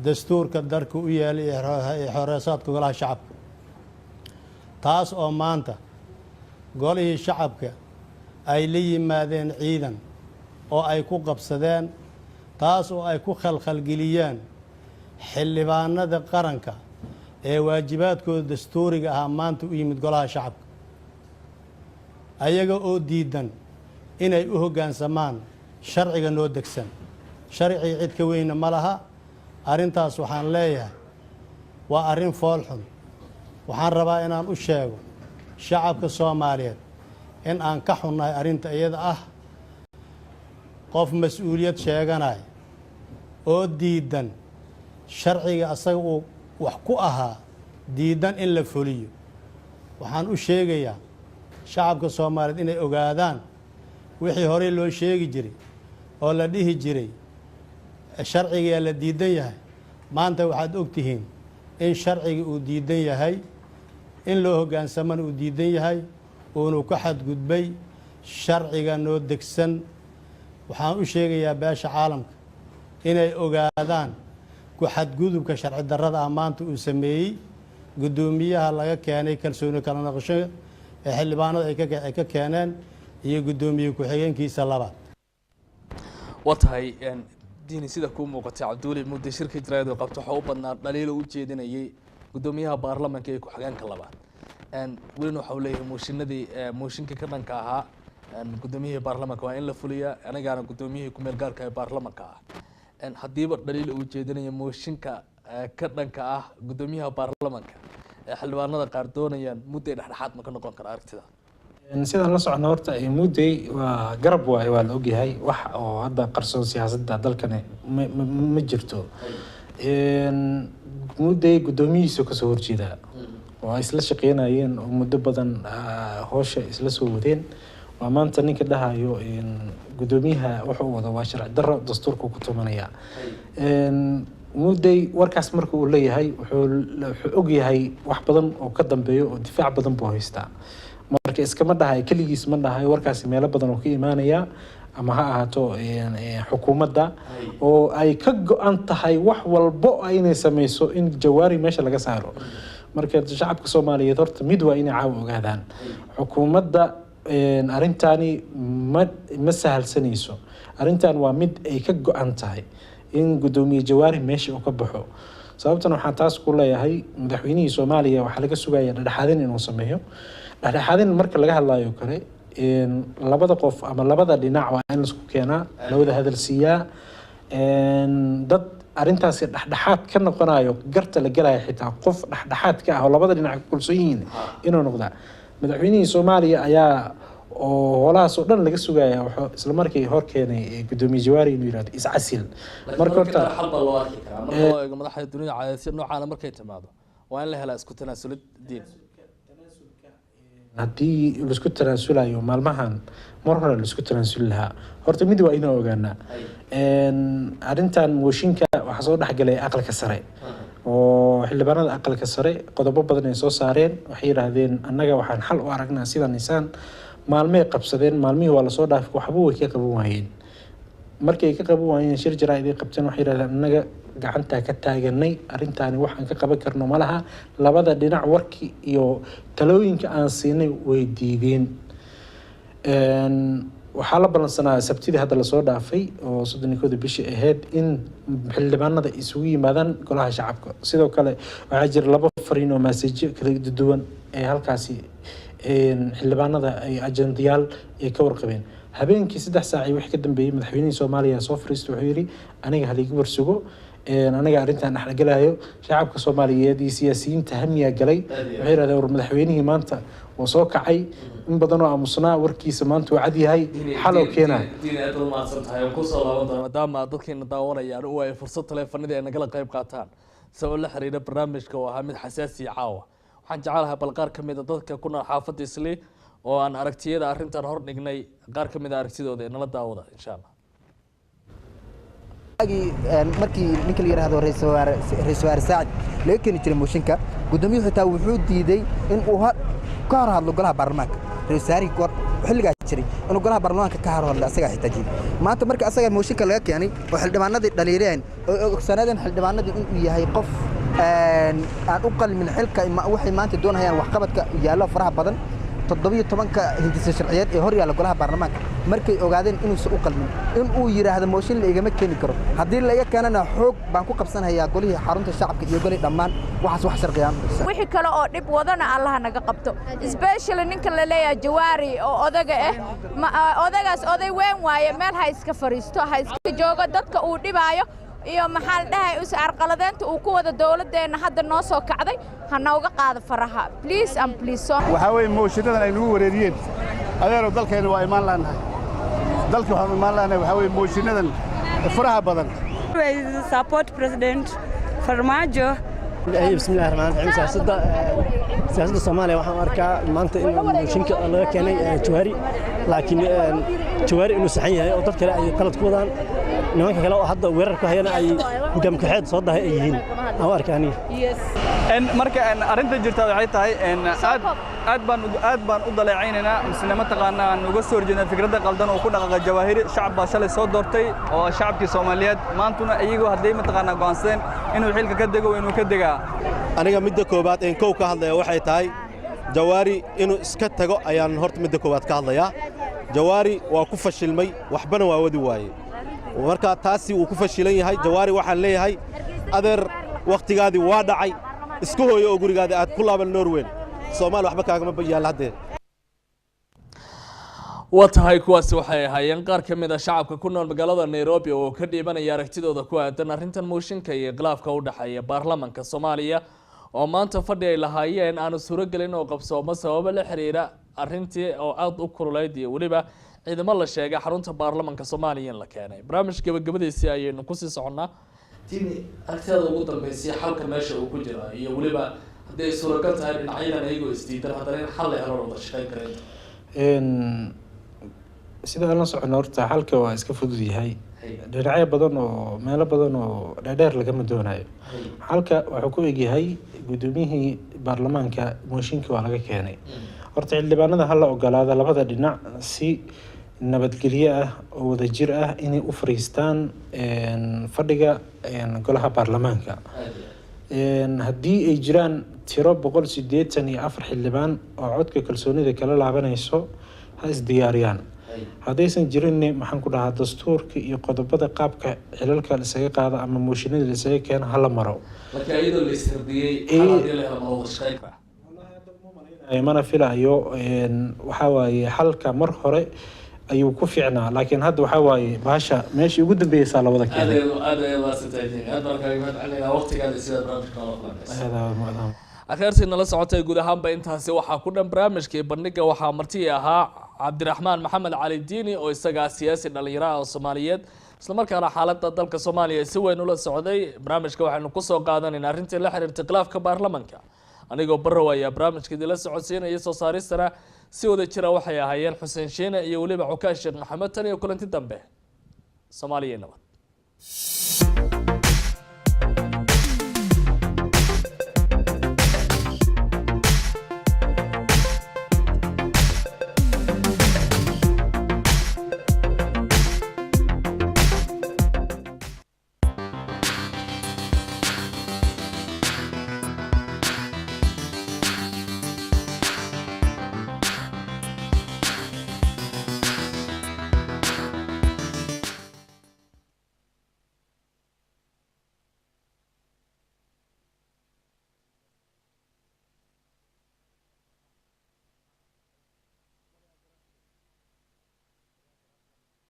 dastuurka dalka u yaalay ee xoreysaadka golaha shacabka, taas oo maanta golihii shacabka ay la yimaadeen ciidan oo ay ku qabsadeen, taas oo ay ku khalkhalgeliyeen xildhibaanada qaranka ee waajibaadkooda dastuuriga ahaa maanta u yimid golaha shacabka, ayaga oo diidan inay u hoggaansamaan sharciga noo degsan. sharcii cid ka weyna ma laha. arrintaas waxaan leeyahay waa arrin fool xun. waxaan rabaa inaan u sheego shacabka Soomaaliyeed in aan ka xunnahay arrinta iyada ah. qof mas-uuliyad sheeganaya oo diidan sharciga asaga uu wax ku ahaa, diidan in la fuliyo. waxaan u sheegayaa shacabka Soomaaliyeed inay ogaadaan wixii horey loo sheegi jiray oo la dhihi jiray sharciga la diidan yahay. maanta waxaad ogtihiin in sharciga uu diidan yahay, in loo hoggaansamana uu diidan yahay, uunu ka xadgudbay sharciga noo degsan. waxaan u sheegayaa beesha caalamka inay ogaadaan ku xadgudubka sharci darrada ah maanta uu sameeyey guddoomiyaha laga keenay kalsooni kala noqosho ee xildhibaanada ay ka keeneen iyo guddoomiye ku-xigeenkiisa labaad. waa tahay diini sida kuu muuqatay cabduuli muddo shirka jaraa'id oo qabto waxaa u badnaa dhaliilo u jeedinayay guddoomiyaha baarlamaanka ee ku-xigeenka labaad. welina waxa uu leeyahay mooshinka ka dhanka ahaa guddoomiyihii baarlamaanka waa in la fuliyaa, anigaana guddoomiyihii ku-meel gaarka ee baarlamaanka ah. haddiiba dhaliil uu jeedinaya mooshinka ka dhanka ah guddoomiyaha baarlamaanka ee xildhibaanada qaar doonayaan mudday dhexdhexaad ma ka noqon kara aragtida? sidaan la socno horta mudday waa garab waaye, waa la ogyahay wax oo hadda qarsoon siyaasadda dalkani ma jirto. mudday guddoomiyihiisa kasoo horjeedaa oo ay isla shaqeynayeen oo muddo badan howsha isla soo wadeen. waa maanta ninka dhahayo guddoomiyaha wuxuu wada waa sharci darro dastuurka ku tumanaya. mudday warkaas marka uu leeyahay wuxuu ogyahay wax badan oo ka dambeeyo oo difaac badan buu haystaa. marka iskama dhahay keligiis ma dhahay, warkaasi meelo badan oo ka imaanaya ama ha ahaato xukuumadda oo ay ka go-an tahay wax walbo inay sameyso in jawaari meesha laga saaro. marka shacabka Soomaaliyeed horta mid waa inay caawa ogaadaan xukuumadda arrintaani ma sahalsanayso. arrintan waa mid ay ka go-an tahay in guddoomiye jawaari meesha uu ka baxo. sababtan waxaan taas ku leeyahay madaxweynihii Soomaaliya waxaa laga sugayaa dhexdhexaadin inuu sameeyo. dhexdhexaadin marka laga hadlayo kale labada qof ama labada dhinac waa in la isku keenaa, labada hadal siiyaa, dad arrintaasi dhexdhexaad ka noqonayo garta la galayo, xitaa qof dhexdhexaad ka ah oo labada dhinac ka kulsoon yihiin inuu noqdaa. madaxweynihii Soomaaliya ayaa oo holahaas oo dhan laga sugaya wuxuu isla markii hor keenay guddoomiye jawaari inuu yiraahdo iscasil. marka horta xalba loo arki karaa marka loo eego madaxda dunida caadaysan noocaana markay timaado waa in la helaa isku tanaasulid diin. haddii laisku tanaasulayo maalmahan mar hore laisku tanaasuli lahaa. horta mid waa inaan ogaanaa arrintan mooshinka waxaa soo dhexgalay aqalka sare oo xildhibaanada aqalka sare qodobo badan ay soo saareen. waxay yidhaahdeen annaga waxaan xal u aragnaa sidan insaan maalmay qabsadeen, maalmihii waa lasoo dhaafay, waxba way ka qaban waayeen. markay ka qaban waayeen shir jaraa'id ay qabteen waxay yidhahdeen annaga gacantaa ka taaganay, arrintaani waxaan ka qaban karno ma laha. labada dhinac warkii iyo talooyinka aan siinay way diideen. waxaa la balansanaa sabtidii hadda lasoo dhaafay oo 31 bishii ahayd in xildhibaanada isugu yimaadaan golaha shacabka. sidoo kale waxaa jira 2 fariin oo masaajyo kala duwan ee halkaasi xildhibaanada ay ajendayaal ay ka warqabeen. habeenkii 3 saac wixii ka dambeeyay madaxweynihii Soomaaliya soo fariistay wuxuu yiri aniga hal igu warsugo aniga arrintan dhexgalayo shacabka Soomaaliyeed iyo siyaasiyiinta hamiya galay waxay yiraahdeen war madaxweynihii maanta oo soo kacay in badan oo aamusnaa warkiisa maanta uu cad yahay xal oo keenay diin aad u maadsantahay oo ku soo laaban doona maadaama dadkeena daawanayaan oo ay fursad taleefanada ay nagala qayb qaataan sabab la xiriira barnaamijka oo ahaa mid xasaasi caawa waxaan jecelahay bal qaar kamid ah dadka ku nool xaafadda Islii oo aan aragtiyada arrintan hor dhignay qaar kamid ah aragtidooda ee nala daawada insha Allah markii ninka la yiraahdo ra'iisul wasaare Saacid laga keeni jiray mooshinka gudoomiyuhu xitaa wuxuu diiday in uu ka hor hadlo golaha baarlamaanka ra'iisul wasaare xilliga jiray inuu golaha baarlamaanka ka hor hadlo asaga xitaa diiday maanta marka asaga mooshinka laga keenay oo xildhibaanadii dhaliireen oo ogsanadeen xildhibaanadii inuu yahay qof aan u qalmin xilka waxay maanta doonayaan wax qabadka yaalo faraha badan 17 hindisa sharciyeed ee hor yaala golaha baarlamaanka markay ogaadeen inuu soo qalmin in uu yiraahdo mooshin la igama keeni karo hadii la iga keenana xoog baan ku qabsanayaa golihii xarunta shacabka iyo golihii dhammaan waxaas wax sharciyaan wixii kale oo dib wadana Allah naga qabto especially ninka la leeyahay Jawaari oo odaga odagaas oday weyn waaye meel ha iska fariisto ha iska joogo dadka uu dhibaayo iyo maxal dhahay us arqaladeenta uu ku wada dawladeena hadda noo soo kacday ha nooga qaado faraha please and please waxa way mooshidadan ay nagu wareeriyeen adeero dalkeena waa imaan laanahay dalka waxaan imaan laanahay waxa way mooshidadan faraha badan support president Farmaajo bismillaahir rahmaanir rahiim siyaasadda Soomaaliya waxaan arkaa maanta in mooshinka laga keenay Jawaari laakiin Jawaari inuu saxan yahay oo dad kale ay qalad ku wadaan nimanka kale oo hadda weerar ku hayana ay hoggaam kaxeed soo dahay yihiin aan arkaani marka arinta jirta waxay tahay aad baan u daleecaynayna muslimada taqaana aan uga soo horjeedna fikradda qaldan oo ku dhaqaqa Jawaahiri shacab baa shalay soo doortay oo shacabkii Soomaaliyeed maantuna iyagu haday ma taqaana go'aansadeen inuu xilka ka dego inuu ka degaa aniga midda koobaad ee koow ka hadlaya waxay tahay Jawaari inuu iska tago ayaan horta midda koobaad ka hadlayaa Jawaari waa ku fashilmay waxbana waa wadi waayay marka taasi uu ku fashilan yahay Jawaari waxaan leeyahay adeer waqtigaadii waa dhacay isku hooyo oo gurigaadii aad ku laaban Norway Soomaali waxba kaaga ma yaal hadee watahay kuwaasi waxay ahaayeen qaar kamid ah shacabka ku nool magaalada Nairobi oo ka dhiibanaya aragtidooda ku aadan arrintan mooshinka iyo khilaafka u dhaxeeya baarlamaanka Soomaaliya oo maanta fadhi ay lahaayeen aan suuragelin oo qabsoomo sabab la xiriira arrintii oo aad u kululeyd iyo waliba ciidamo la sheegay xarunta baarlamaanka Soomaaliya in la keenay barnaamijka gabagabadiisa ayaynu ku sii soconaa timi aragtida ugu dambeysay xalka meesha uu ku jiro iyo waliba hadii suuragal tahay dhinacyadan ayagoo isdiidan haddana in xal la helo wada shaqeyn kareen sida aan la socono horta xalka waa iska fudud yahay dhinacyo badan oo meelo badan oo dheer laga doonayo xalka wuxuu ku eg yahay gudoomiyihii baarlamaanka mooshinka waa laga keenay horta xildhibaanada hal la ogolaado labada dhinac si nabadgelyo ah oo wada jir ah inay u fariistaan fadhiga golaha baarlamaanka haddii ay jiraan tiro 184 xildhibaan oo codka kalsoonida kala laabanayso ha isdiyaariyaan haddaysan jirin maxaan ku dhahaa dastuurka iyo qodobada qaabka xilalka la isaga qaado ama mooshinada la isaga keeno hala maro marka iyadoo la isdirdiyay xaladii la helo wada shaqeyn mana filayo waxa waaye xalka mar hore ayuu ku fiicnaa laakiin hadda waxa waaye baasha meeshii ugu dambeeyay la wada keenay akhaartii nala socotay guud ahaanba intaasi waxaa ku dhan barnaamijkii bandhiga waxaa marti ahaa Cabdiraxmaan Maxamed Cali Diini oo isaga siyaasi dhalinyaro ah oo Soomaaliyeed isla markaana xaaladda dalka Soomaaliya si weyn ula socday barnaamijka waxaanu ku soo qaadanaynaa arrintii la xiriirta khilaafka baarlamaanka anigoo barrow ayaa barnaamijka la socodsiinaya soo saaristana si wada jira waxay ahaayeen Xuseen Sheena iyo waliba Cukaash Sheekh Maxamed tan iyo kulanti dambe Soomaaliya nabad